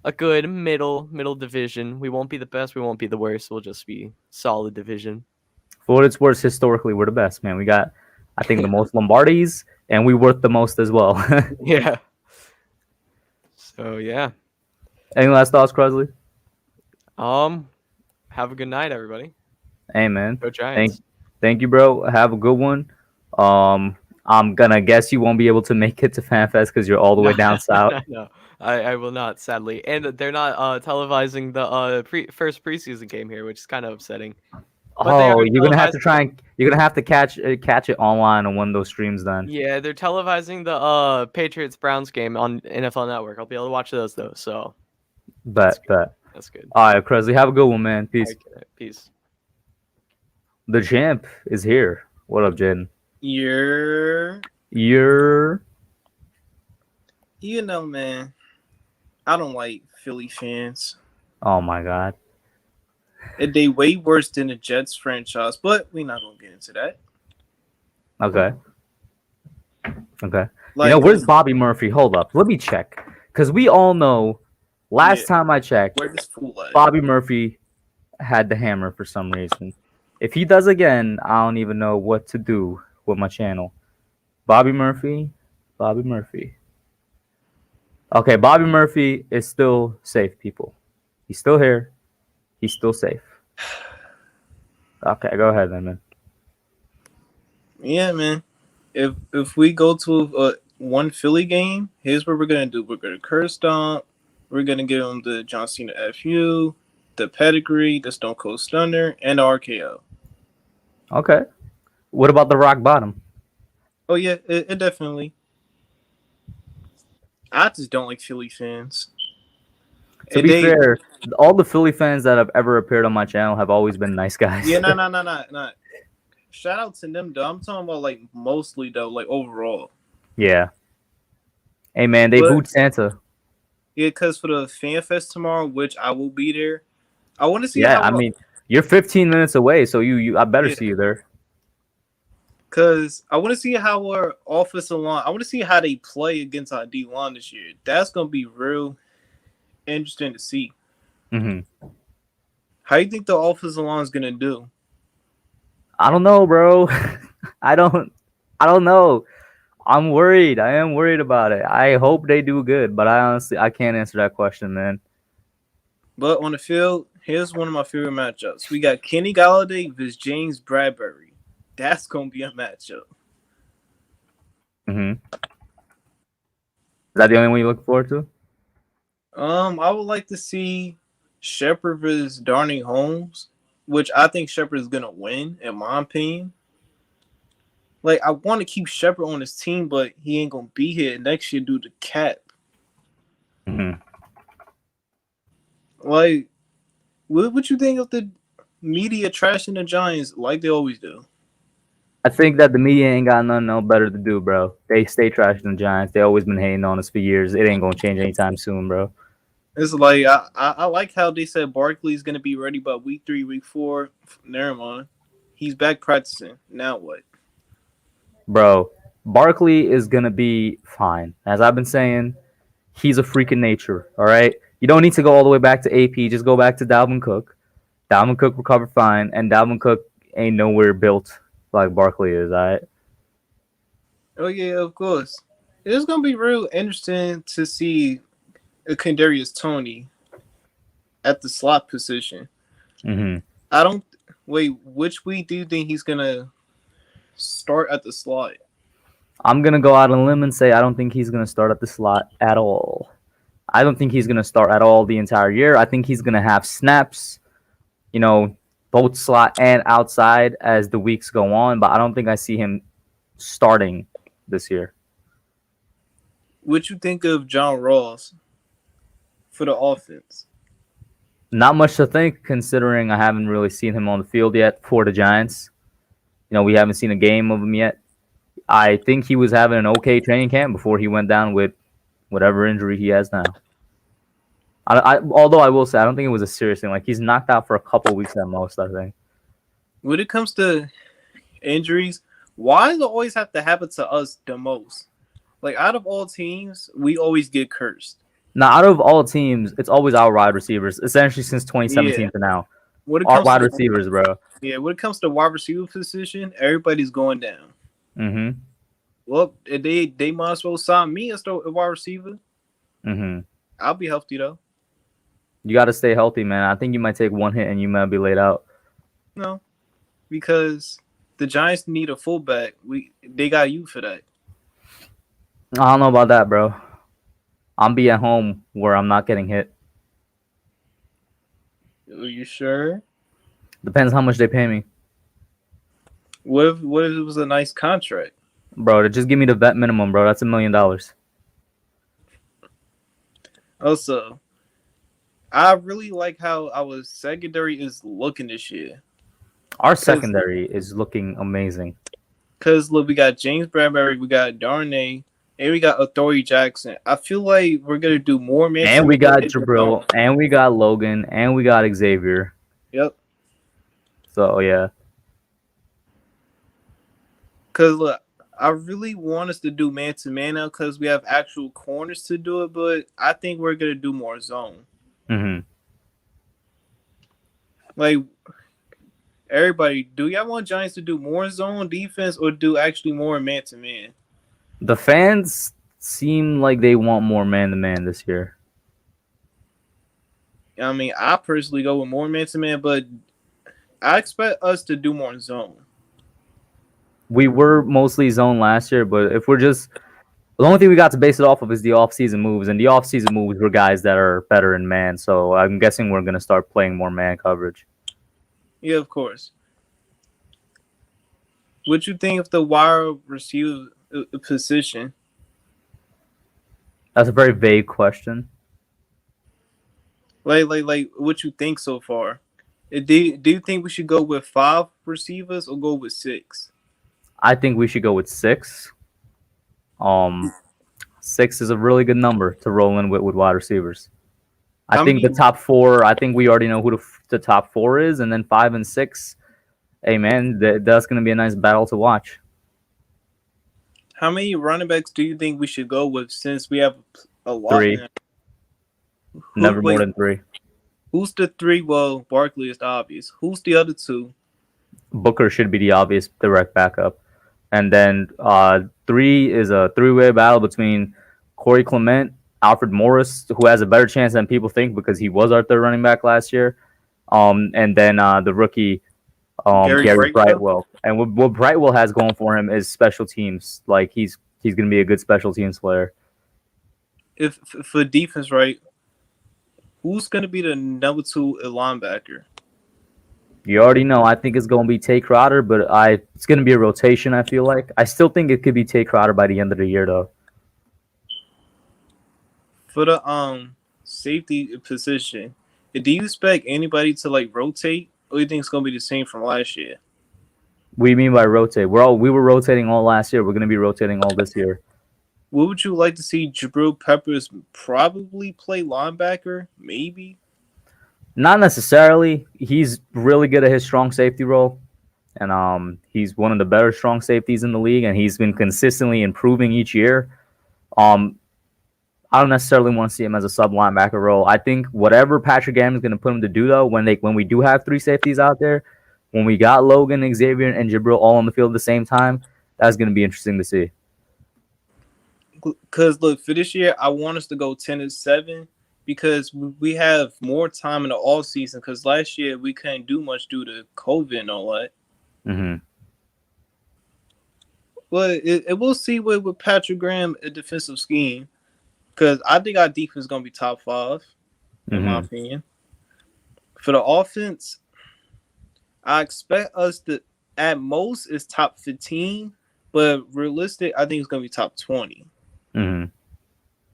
a good middle division. We won't be the best. We won't be the worst. We'll just be solid division. For what it's worth, historically, we're the best, man. We got, I think, the most Lombardis, and we worth the most as well. Yeah. So yeah. Any last thoughts, Cresley? Have a good night, everybody. Hey, man. Go Giants. Thank you, bro. Have a good one. I'm gonna guess you won't be able to make it to FanFest because you're all the way down south. No, I will not, sadly. And they're not televising the first preseason game here, which is kind of upsetting. But they Oh, are you're gonna have to televising. you're gonna have to catch it online on one of those streams then. Yeah, they're televising the Patriots Browns game on NFL Network. I'll be able to watch those though. So Bet. that's good. All right, Kresley, have a good one, man. Peace. Okay, peace. The champ is here. What up, Jaden? You're, You're you know, man, I don't like Philly fans. oh my god. They way worse than the Jets franchise, but we're not gonna get into that. Okay. Okay. Like, where's Bobby Murphy? Hold up. Let me check. Because we all know last time I checked, where this fool at? Bobby Murphy had the hammer for some reason. If he does again, I don't even know what to do with my channel. Bobby Murphy. Okay, Bobby Murphy is still safe, people. He's still here. He's still safe. Okay, go ahead then, man. Yeah, man. If we go to one Philly game, here's what we're gonna do. We're gonna curse stomp. We're gonna give him the John Cena FU, the pedigree, the Stone Cold Stunner, and the RKO. Okay. What about the rock bottom? Oh yeah, it definitely. I just don't like Philly fans. To be fair, all the Philly fans that have ever appeared on my channel have always been nice guys. Yeah, no. Shout out to them though. I'm talking about like mostly though, like overall. Yeah. Hey man, they booed Santa. Yeah, because for the FanFest tomorrow, which I will be there, I want to see. Yeah, I mean, you're 15 minutes away, so I better see you there. Because I want to see how our offensive line. I want to see how they play against our D line this year. That's gonna be real interesting to see. Mm-hmm. How you think the offensive line is gonna do? I don't know, bro. I don't know. I'm worried. I am worried about it. I hope they do good, but I can't answer that question, man. But on the field, here's one of my favorite matchups. We got Kenny Galladay versus James Bradbury. That's gonna be a matchup. Mm-hmm. Is that the only one you look forward to? I would like to see Shepard versus Darnay Holmes, which I think Shepard is gonna win, in my opinion. Like, I want to keep Shepard on his team, but he ain't gonna be here next year due to cap. Mm-hmm. Like, what you think of the media trashing the Giants like they always do? I think that the media ain't got nothing no better to do, bro. They stay trashing the Giants. They always been hating on us for years. It ain't gonna change anytime soon, bro. It's like I like how they said Barkley's gonna be ready by week 3, week 4. Never mind. He's back practicing. Now what? Bro, Barkley is gonna be fine. As I've been saying, he's a freak in nature. All right. You don't need to go all the way back to AP. Just go back to Dalvin Cook. Dalvin Cook recovered fine, and Dalvin Cook ain't nowhere built like Barkley is. All right. Oh yeah, of course. It's gonna be real interesting to see Kadarius Toney at the slot position. Mm-hmm. I don't wait. Which week do you think he's gonna start at the slot? I'm gonna go out on a limb and say I don't think he's gonna start at the slot at all. I don't think he's gonna start at all the entire year. I think he's gonna have snaps, both slot and outside as the weeks go on. But I don't think I see him starting this year. What you think of John Ross for the offense? Not much to think, considering I haven't really seen him on the field yet for the Giants. We haven't seen a game of him yet. I think he was having an okay training camp before he went down with whatever injury he has now. Although I will say, I don't think it was a serious thing. Like, he's knocked out for a couple weeks at most, I think. When it comes to injuries, why does it always have to happen to us the most? Like, out of all teams, we always get cursed. Now, out of all teams, it's always our wide receivers, essentially since 2017 to now. Our wide receivers, bro. Yeah, when it comes to wide receiver position, everybody's going down. Mm-hmm. Well, they might as well sign me as the wide receiver. Mm-hmm. I'll be healthy, though. You got to stay healthy, man. I think you might take one hit and you might be laid out. No, because the Giants need a fullback. They got you for that. I don't know about that, bro. I'm be at home where I'm not getting hit. Are you sure? Depends how much they pay me, What if it was a nice contract? bro. Just give me the vet minimum, bro. That's $1 million. Also, I really like how our secondary is looking this year. Our secondary is looking amazing. Cause look, we got James Bradbury, we got Darnay, and we got Authority Jackson. I feel like we're gonna do more man. And we got Jabril, and we got Logan, and we got Xavier. Yep. So yeah. Cause look, I really want us to do man to man now because we have actual corners to do it, but I think we're gonna do more zone. Mm-hmm. Like everybody, do y'all want Giants to do more zone defense or do actually more man to man? The fans seem like they want more man-to-man this year. I mean, I personally go with more man to man, but I expect us to do more zone. We were mostly zone last year, but if we're just the only thing we got to base it off of is the off-season moves, and the off-season moves were guys that are better in man. So I'm guessing we're gonna start playing more man coverage. Yeah, of course. What you think of the wide receiver position? That's a very vague question. Like, what you think so far? Do you think we should go with 5 receivers or go with 6? I think we should go with 6. 6 is a really good number to roll in with wide receivers. I think the top 4. I think we already know who the top 4 is, and then 5 and 6. Hey man, that's going to be a nice battle to watch. How many running backs do you think we should go with since we have a lot? 3. Never more than 3. Who's the 3? Well, Barkley is the obvious. Who's the other 2? Booker should be the obvious direct backup. And then 3 is a 3-way battle between Corey Clement, Alfred Morris, who has a better chance than people think because he was our 3rd running back last year. And then the rookie Gary Brightwell. And what Brightwell has going for him is special teams. Like he's going to be a good special teams player. If for defense, right? Who's going to be the number 2 linebacker? You already know. I think it's going to be Tay Crowder, but it's going to be a rotation, I feel like. I still think it could be Tay Crowder by the end of the year, though. For the safety position, do you expect anybody to like rotate, or do you think it's going to be the same from last year? What do you mean by rotate? We were rotating all last year. We're going to be rotating all this year. What would you like to see Jabril Peppers probably play linebacker? Maybe? Not necessarily. He's really good at his strong safety role. And he's one of the better strong safeties in the league. And he's been consistently improving each year. I don't necessarily want to see him as a sub linebacker role. I think whatever Patrick Graham is going to put him to do, though, when we do have 3 safeties out there, when we got Logan, Xavier, and Jabril all on the field at the same time, that's going to be interesting to see. Because, look, for this year, I want us to go 10-7 because we have more time in the off season. Because last year we couldn't do much due to COVID and all that. Mm-hmm. But we'll see with Patrick Graham a defensive scheme. Because I think our defense is going to be top 5, in my opinion. For the offense, I expect us to, at most, is top 15. But realistic, I think it's going to be top 20.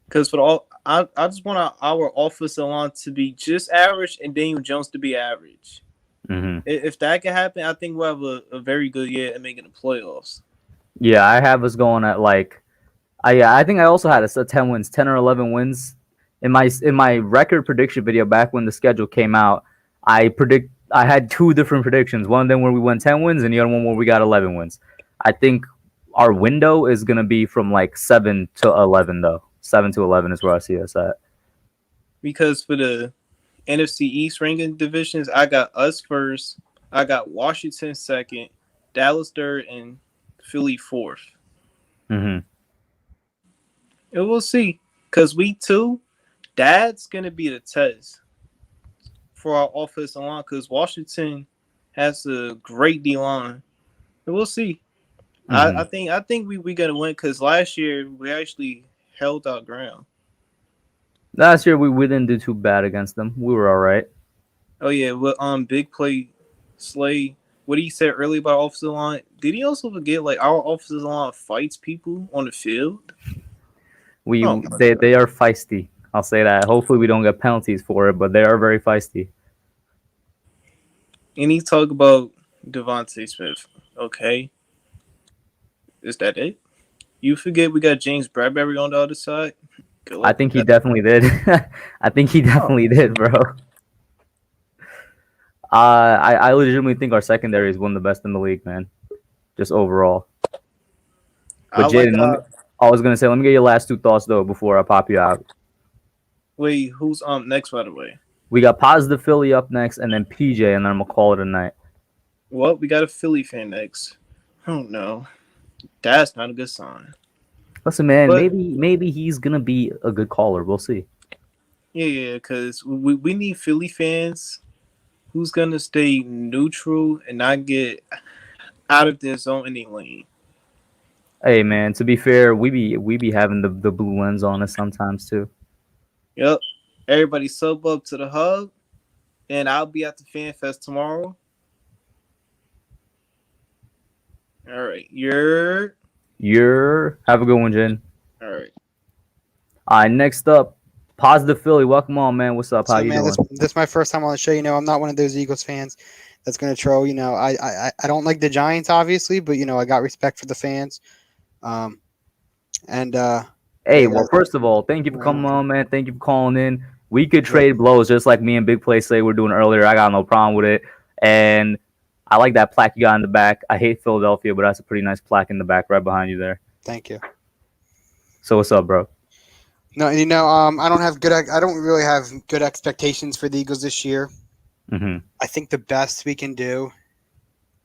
Because for I just want our offensive line to be just average and Daniel Jones to be average. If that can happen, I think we'll have a very good year at making the playoffs. Yeah, I have us going at I think I also had us at 10 wins, 10 or 11 wins. In my record prediction video back when the schedule came out, I had 2 different predictions. One of them where we won 10 wins and the other one where we got 11 wins. I think our window is going to be from 7 to 11, though. 7 to 11 is where I see us at. Because for the NFC East ranking divisions, I got us first. I got Washington second, Dallas third, and Philly fourth. And we'll see. Because week 2, that's going to be the test for our offensive line. Because Washington has a great D-line. And we'll see. I think we going to win because last year we actually held our ground. Last year we didn't do too bad against them. We were all right. Oh yeah, well, big play Slay, what he said earlier about offensive line, did he also forget like our offensive line fights people on the field? Oh my They God. they are feisty. I'll say that. Hopefully, we don't get penalties for it, but they are very feisty. And he talk about Devontae Smith. Okay, is that it? You forget we got James Bradbury on the other side. Good I luck with think he that. definitely did. I think he Oh, definitely did, bro. I legitimately think our secondary is one of the best in the league, man. Just overall. I But like. Jaden, I was gonna say, let me get your last two thoughts though before I pop you out. Wait, who's next? By the way, We got Positive Philly up next, and then PJ, and then I'm gonna call it a night. well, we got a Philly fan next. Oh no, that's not a good sign. Listen, man, But maybe he's gonna be a good caller. We'll see. yeah, because we need Philly fans who's gonna stay neutral and not get out of their zone any lane. Hey, man. To be fair, we be having the blue lens on us sometimes too. Yep. Everybody sub up to the hub, and I'll be at the FanFest tomorrow. All right, Have a good one, Jen. all right. All right, next up, Positive Philly. Welcome on, man. What's up? How So you man, doing? this my first time on the show. I'm not one of those Eagles fans that's gonna troll. I don't like the Giants, obviously, but I got respect for the fans. Um, and Hey, yeah, well, guys, first of all, thank you for uh, coming on, man. Thank you for calling in. We could yeah, trade blows just like me and Big Play say we're doing earlier. I got no problem with it. And I like that plaque you got in the back. I hate Philadelphia, but that's a pretty nice plaque in the back right behind you there. thank you. So what's up, bro? No, I don't have I don't really have good expectations for the Eagles this year. Mm-hmm. I think the best we can do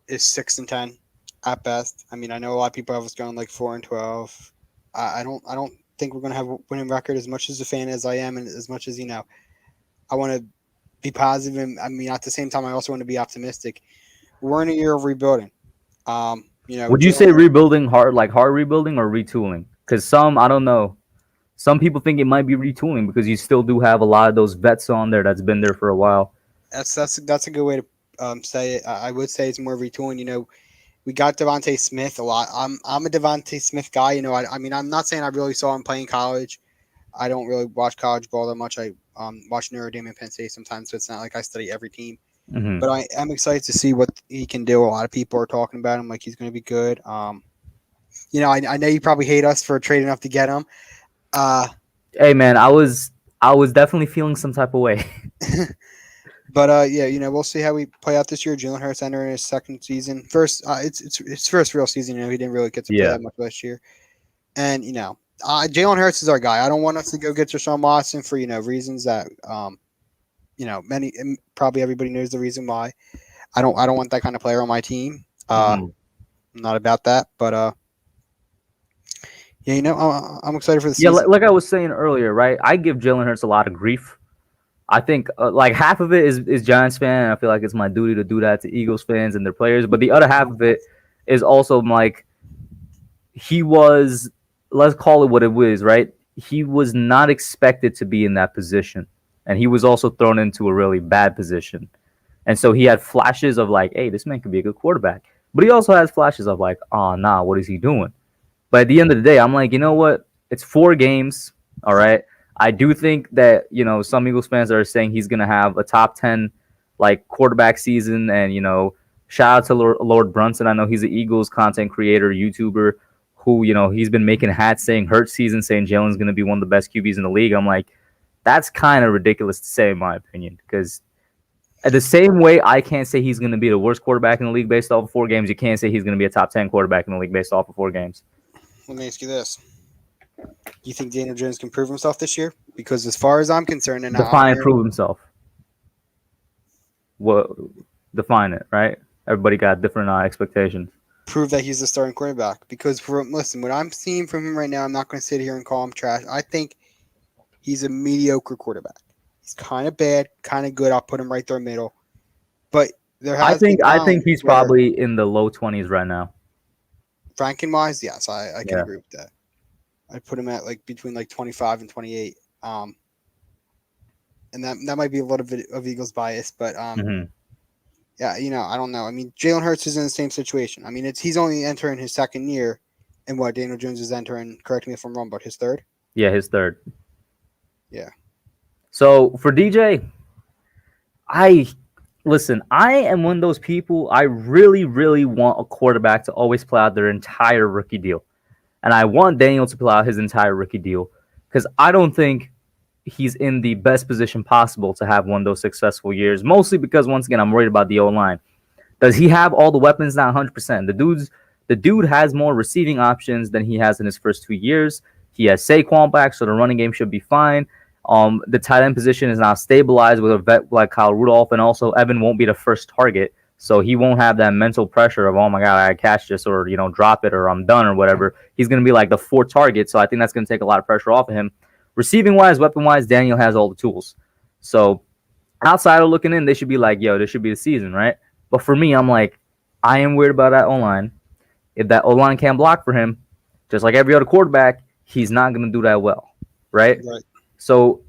is 6-10 at best. I mean, I know a lot of people have us going like 4-12. I don't think we're gonna have a winning record as much as a fan as I am, and as much as I want to be positive, and I mean at the same time I also want to be optimistic. We're in a year of rebuilding. Would you say rebuilding hard, like hard rebuilding, or retooling? Because I don't know. Some people think it might be retooling because you still do have a lot of those vets on there that's been there for a while. That's a good way to say it. I would say it's more retooling. We got Devontae Smith a lot. I'm a Devontae Smith guy. I mean, I'm not saying I really saw him playing college. I don't really watch college ball that much. I watch Notre Dame and Penn State sometimes, so it's not like I study every team. Mm-hmm. But I am excited to see what he can do. A lot of people are talking about him like he's going to be good. I know you probably hate us for trading up to get him. Hey, man, I was definitely feeling some type of way. But yeah, we'll see how we play out this year. Jalen Hurts entering his second season. It's his first real season. He didn't really get to play Yeah. that much last year. And Jalen Hurts is our guy. I don't want us to go get Deshaun Watson for reasons that probably everybody knows the reason why. I don't want that kind of player on my team. Mm-hmm. I'm not about that, but yeah, I'm excited for the Yeah, season. like I was saying earlier, right? I give Jalen Hurts a lot of grief. I think like half of it is Giants fan, and I feel like it's my duty to do that to Eagles fans and their players. But the other half of it is also like he was, let's call it what it was, right? He was not expected to be in that position, and he was also thrown into a really bad position. And so he had flashes of like, hey, this man could be a good quarterback. But he also has flashes of like, oh, nah, what is he doing? But at the end of the day, I'm like, you know what? It's 4 games. All right. I do think that, some Eagles fans are saying he's going to have a top 10 like quarterback season. And, shout out to Lord Brunson. I know he's an Eagles content creator, YouTuber who, he's been making hats saying Hurt season, saying Jalen's going to be one of the best QBs in the league. I'm like, that's kind of ridiculous to say, in my opinion, because the same way I can't say he's going to be the worst quarterback in the league based off of 4 games, you can't say he's going to be a top 10 quarterback in the league based off of 4 games. Let me ask you this: do you think Daniel Jones can prove himself this year? Because as far as I'm concerned, and Define prove himself. What define it, right? Everybody got different expectations. prove that he's the starting quarterback. Because listen, what I'm seeing from him right now, I'm not going to sit here and call him trash. I think he's a mediocre quarterback. He's kind of bad, kind of good. I'll put him right there middle. But there I has been think he's where probably in the low 20s right now. ranking wise, yes, I can Yeah. agree with that. I'd put him at like between like 25 and 28. And that might be a little bit of Eagles bias, but Mhm. Yeah, I don't know. I mean, Jalen Hurts is in the same situation. I mean, he's only entering his second year, and what Daniel Jones is entering. Correct me if I'm wrong, but his third. Yeah, his third. Yeah. So for DJ, I listen. I am one of those people. I really, really want a quarterback to always play out their entire rookie deal, and I want Daniel to play out his entire rookie deal because I don't think he's in the best position possible to have one of those successful years. Mostly because once again, I'm worried about the O line. Does he have all the weapons now? 100%. The dude has more receiving options than he has in his first 2 years. He has Saquon back, so the running game should be fine. The tight end position is now stabilized with a vet like Kyle Rudolph, and also Evan won't be the first target, so he won't have that mental pressure of, oh my god, I catch this, or drop it, or I'm done, or whatever. He's gonna be like the fourth target, so I think that's gonna take a lot of pressure off of him. Receiving wise, weapon wise, Daniel has all the tools. So outside of looking in, they should be like, yo, this should be the season, right? But for me, I'm like, I am worried about that O-line. If that O-line can't block for him, just like every other quarterback, he's not going to do that well, right? Right. So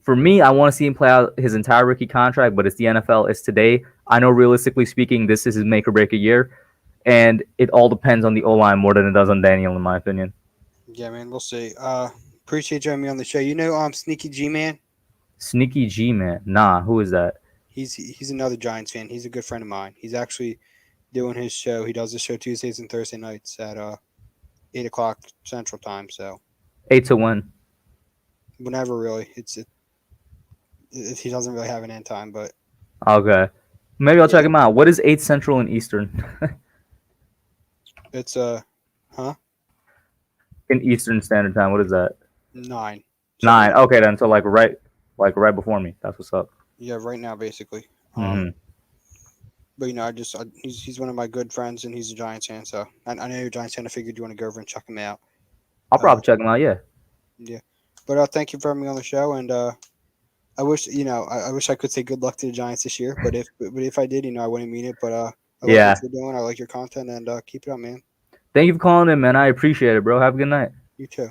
for me, I want to see him play out his entire rookie contract, but it's the NFL. It's today. I know realistically speaking, this is his make or break a year, and it all depends on the O-line more than it does on Daniel, in my opinion. Yeah, man. We'll see. Appreciate you having me on the show. Sneaky G Man. Sneaky G, man. Nah, who is that? He's another Giants fan. He's a good friend of mine. He's actually doing his show. He does the show Tuesdays and Thursday nights at 8 o'clock Central Time. So 8 to 1. Whenever really, he doesn't really have an end time, but Okay. Maybe I'll check him out. What is 8 Central and Eastern? it's In Eastern Standard Time, what is that? 9. 9. Okay, then. So right before me. That's what's up. Yeah, right now basically. Mhm. But he's one of my good friends, and he's a Giants fan. So I know you're a Giants fan. I figured you want to go over and check him out. I'll probably check him out. Yeah. Yeah, but thank you for having me on the show, and I wish I wish I could say good luck to the Giants this year. But if I did, I wouldn't mean it. But I like Yeah. what you're doing. I like your content, and keep it up, man. Thank you for calling in, man. I appreciate it, bro. Have a good night. You too.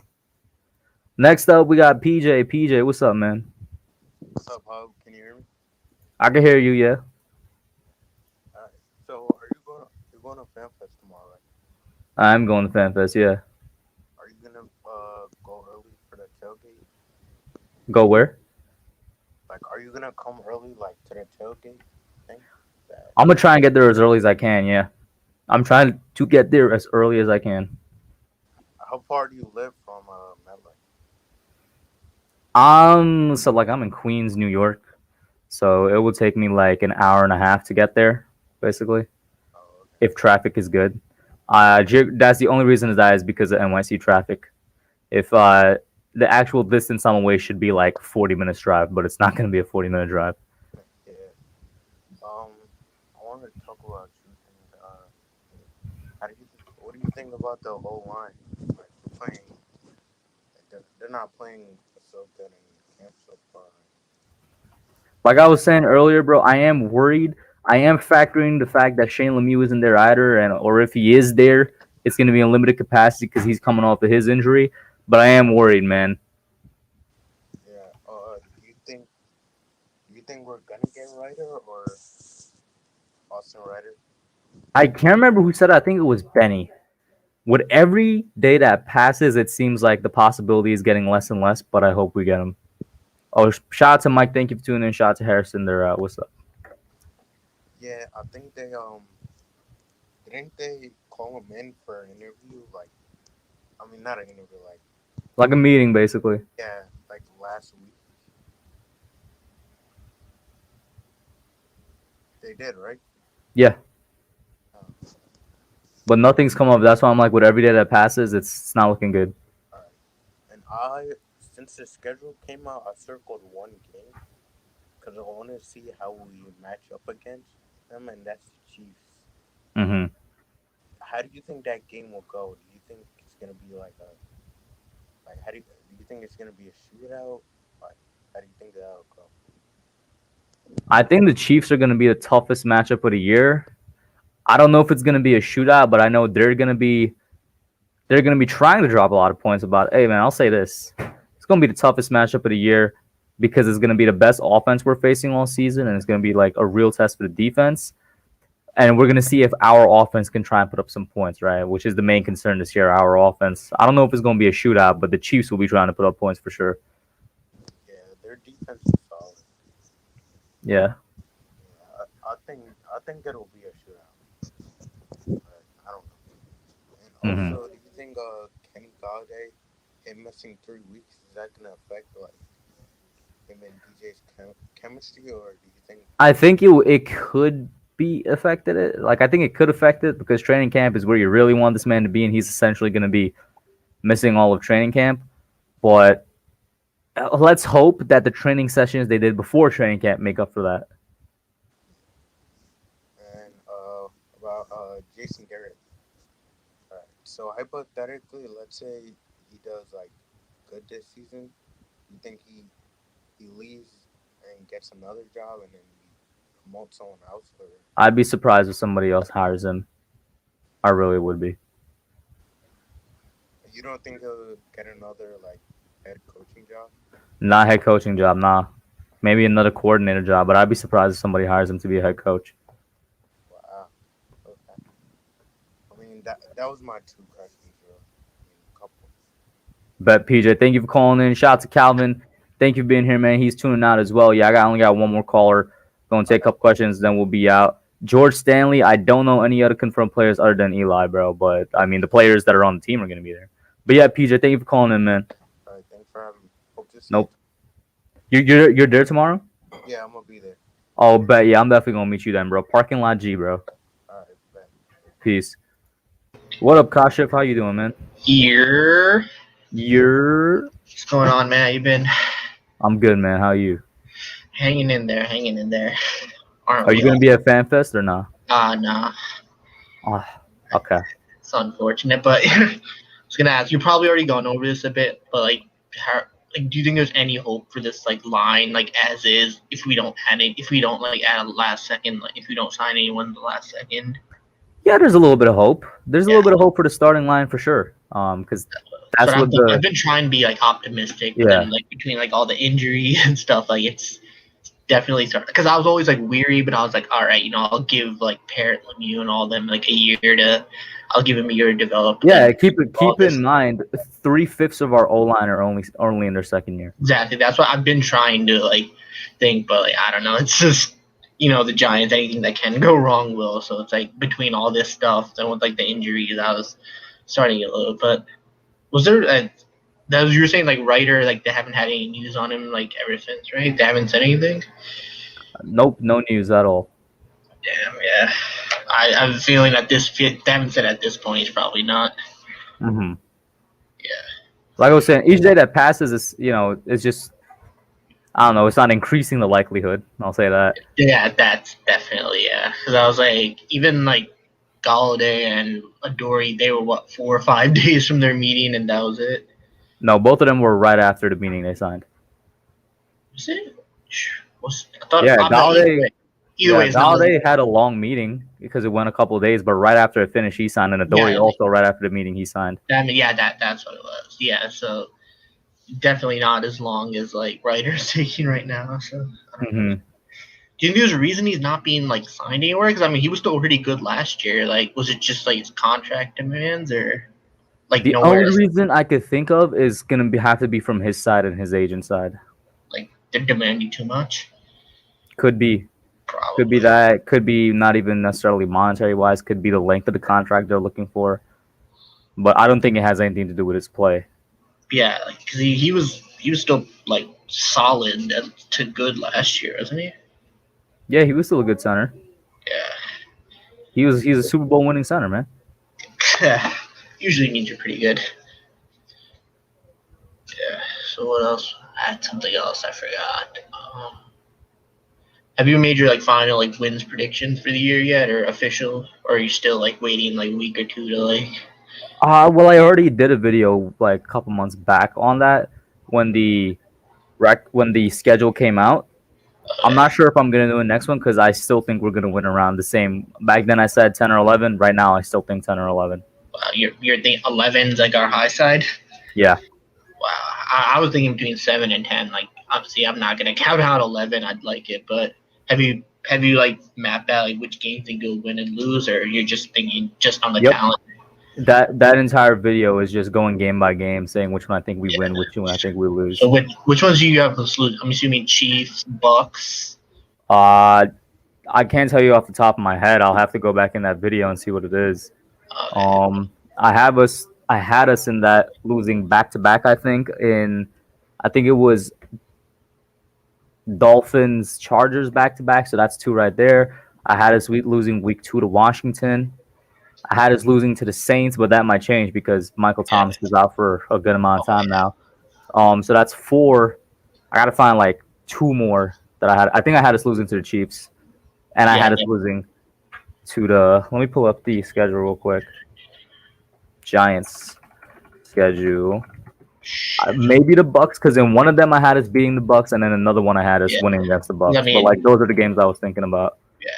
Next up, we got PJ. PJ, what's up, man? What's up, Hub? Can you hear me? I can hear you. Yeah. All right. So, you're going to FanFest tomorrow, right? I'm going to FanFest. Yeah. Are you gonna go early for the tailgate? Go where? Like, are you gonna come early, like to the tailgate thing? I'm gonna try and get there as early as I can. Yeah. I'm trying to get there as early as I can. How far do you live from Medley? So I'm in Queens, New York. So it will take me like an hour and a half to get there, basically. Oh, okay. If traffic is good. That's the only reason that is because of NYC traffic. If the actual distance I'm away should be like 40 minutes drive, but it's not going to be a 40-minute drive. Yeah. I want to talk about you. What do you think about the whole line? Like playing, they're not playing so good in camp so far. Like I was saying earlier, bro, I am worried. I am factoring the fact that Shane Lemieux isn't there either, or if he is there, it's going to be in limited capacity because he's coming off of his injury. But I am worried, man. Yeah. Do you think we're gonna get Ryder or Austin Ryder? I can't remember who said it. I think it was Benny. With every day that passes, it seems like the possibility is getting less and less, but I hope we get him. Oh, shout out to Mike. Thank you for tuning in. Shout out to Harrison. They're what's up? Yeah, I think they didn't they call him in for an interview? Not an interview, Like a meeting, basically. yeah, like last week. They did, right? Yeah. But nothing's come up. That's why I'm like, with every day that passes, it's not looking good. Alright. And since the schedule came out, I circled one game because I want to see how we match up against them, and that's the Chiefs. Mm-hmm. How do you think that game will go? Do you think it's gonna be do you think it's gonna be a shootout? How do you think that'll go? I think the Chiefs are going to be the toughest matchup of the year. I don't know if it's going to be a shootout, but I know they're going to be trying to drop a lot of points. Hey, man, I'll say this: it's going to be the toughest matchup of the year. because it's going to be the best offense we're facing all season, and it's going to be like a real test for the defense. And we're going to see if our offense can try and put up some points, right? Which is the main concern this year, our offense. I don't know if it's going to be a shootout, but the Chiefs will be trying to put up points for sure. Yeah, their defense is solid. Yeah. I think it'll be a shootout. But I don't know. And also, do you think Kenny Galladay, him missing 3 weeks, is that gonna affect like him and DJ's chemistry, or do you think? I think it could be affected it. Like I think it could affect it because training camp is where you really want this man to be, and he's essentially going to be missing all of training camp. But let's hope that the training sessions they did before training camp make up for that. And about Jason Garrett. Alright, so hypothetically, let's say he does like good this season. You think he leaves and gets another job and then promote someone else? Or I'd be surprised if somebody else hires him. I really would be. you don't think he'll get another like head coaching job? Not head coaching job, nah. Maybe another coordinator job, but I'd be surprised if somebody hires him to be a head coach. Wow. Okay. I mean that was my 2 questions, bro. Couple. Bet PJ, thank you for calling in. Shout out to Calvin. Thank you for being here, man. He's tuning out as well. Yeah, I only got one more caller. Going to take a couple questions, then we'll be out. George Stanley, I don't know any other confirmed players other than Eli, bro. But, I mean, the players that are on the team are going to be there. But, yeah, PJ, thank you for calling in, man. All right, thanks for having me. Hope to see Nope. You're there tomorrow? you. Yeah, I'm going to be there. Oh, bet. Yeah, I'm definitely going to meet you then, bro. Parking lot G, bro. All right, bet. Peace. What up, Kashif? How you doing, man? Here. What's going on, man? How you been? I'm good, man. How are you? Hanging in there. Are you going to be at FanFest or not? Nah. Oh, okay. It's unfortunate, but I was gonna ask. You've probably already gone over this a bit, but like, do you think there's any hope for this like line, like as is, if we don't like add a last second, like if we don't sign anyone in the last second? Yeah, there's a little bit of hope. There's a little bit of hope for the starting line for sure. Because that's what I've been trying to be like optimistic. But then, like between like all the injuries and stuff, like it's definitely starting. Because I was always like weary, but I was like, all right, I'll give like Parrott, Lemieux, and all them like I'll give him a year to develop. Yeah, keep in mind, 3/5 of our O line are only in their second year. Exactly, that's what I've been trying to like think, but like I don't know, it's just the Giants, anything that can go wrong will. So it's like between all this stuff and with like the injuries, I was starting to get a little. But was there that was you were saying like Ryder, like they haven't had any news on him like ever since, right? They haven't said anything. Nope, no news at all. Damn, yeah. I have a feeling that they haven't said at this point he's probably not. Mm-hmm. Yeah. Like I was saying, each day that passes is it's just I don't know. It's not increasing the likelihood. I'll say that. Yeah, that's definitely Because I was like, even like Galladay and Adoree, they were 4 or 5 days from their meeting, and that was it. No, both of them were right after the meeting they signed. Was it? Galladay. Either way, Galladay had a long meeting because it went a couple of days, but right after it finished, he signed, and Adoree also right after the meeting he signed. That's what it was. Yeah, so definitely not as long as like Ryder's taking right now. So, mm-hmm. Do you think there's a reason he's not being like signed anywhere? Because I mean, he was still pretty good last year. Like, was it just like his contract demands, or like the only reason I could think of is gonna have to be from his side and his agent side. Like they're demanding too much. Could be. Probably. Could be that. Could be not even necessarily monetary wise. Could be the length of the contract they're looking for. But I don't think it has anything to do with his play. Yeah, because he was still like solid to good last year, wasn't he? Yeah, he was still a good center. Yeah. He's a Super Bowl winning center, man. Usually means you're pretty good. Yeah. So what else? I had something else I forgot. Have you made your like final like wins predictions for the year yet, or official, or are you still like waiting like a week or two to like? Well, I already did a video like a couple months back on that when the schedule came out. I'm not sure if I'm gonna do the next one because I still think we're gonna win around the same. Back then I said 10 or 11. Right now I still think 10 or 11. You're thinking 11's like our high side. Yeah. Wow, I was thinking between 7 and 10. Like, obviously, I'm not gonna count out 11. I'd like it, but have you like mapped out like which games think you'll win and lose, or you're just thinking just on the Yep. talent? That entire video is just going game by game, saying which one I think we Yeah. win, which one I think we lose. So which ones do you have us lose? I'm assuming Chiefs, Bucks. I can't tell you off the top of my head. I'll have to go back in that video and see what it is. Okay. I had us in that losing back to back. I think it was Dolphins Chargers back to back. So that's 2 right there. I had us losing week 2 to Washington. I had us losing to the Saints, but that might change because Michael Thomas is out for a good amount of time now. So that's 4. I gotta find like 2 more that I had. I think I had us losing to the Chiefs, and I had us losing to the. Let me pull up the schedule real quick. Giants schedule. Maybe the Bucks, because in one of them I had us beating the Bucks, and then another one I had us winning against the Bucks. I mean, but like those are the games I was thinking about. Yeah.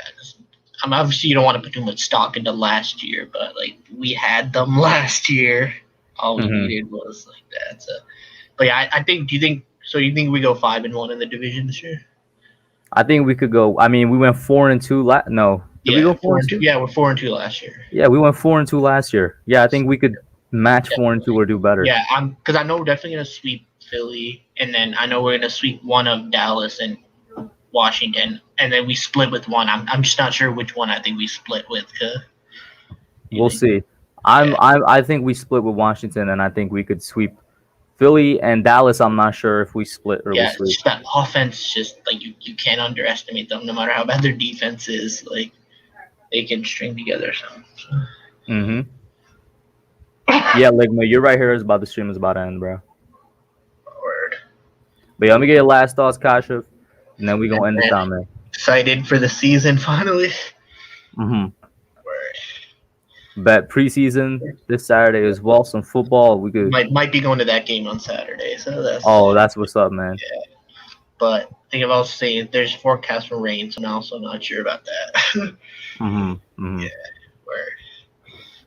Obviously, you don't want to put too much stock into last year, but like we had them last year. All we needed was like that. So, but yeah, I think. Do you think? So you think we go 5-1 in the division this year? I think we could go. I mean, we went 4-2. No, did we go 4-2? Yeah, we're 4-2 last year. Yeah, we went 4-2 last year. Yeah, I think we could match 4-2 or do better. Yeah, because I know we're definitely gonna sweep Philly, and then I know we're gonna sweep one of Dallas and Washington, and then we split with one. I'm just not sure which one I think we split with. We'll see. I think we split with Washington, and I think we could sweep Philly and Dallas. I'm not sure if we split or we sweep. Just that offense, just like you can't underestimate them. No matter how bad their defense is, like they can string together something. So. Yeah, Ligma, you're right here. It's about the stream is about to end, bro. Word. But yeah, let me get your last thoughts, Kasha, and then we gonna end this on there. Excited for the season finally. Word. Bet preseason this Saturday as well. Some football. We could might be going to that game on Saturday. So that's what's up, man. Yeah. But I think I'll say there's forecast for rain, so I'm also not sure about that. Yeah. Word.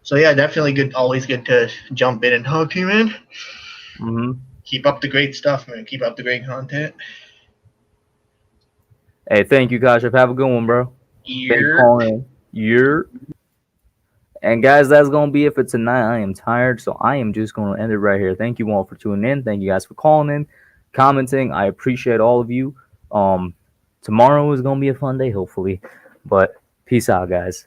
So yeah, definitely good. Always good to jump in and talk to you, man. Keep up the great stuff, man. Keep up the great content. Hey, thank you, Kasha. Have a good one, bro. And guys, that's gonna be it for tonight. I am tired, so I am just gonna end it right here. Thank you all for tuning in. Thank you guys for calling in, commenting. I appreciate all of you. Tomorrow is gonna be a fun day, hopefully. But peace out, guys.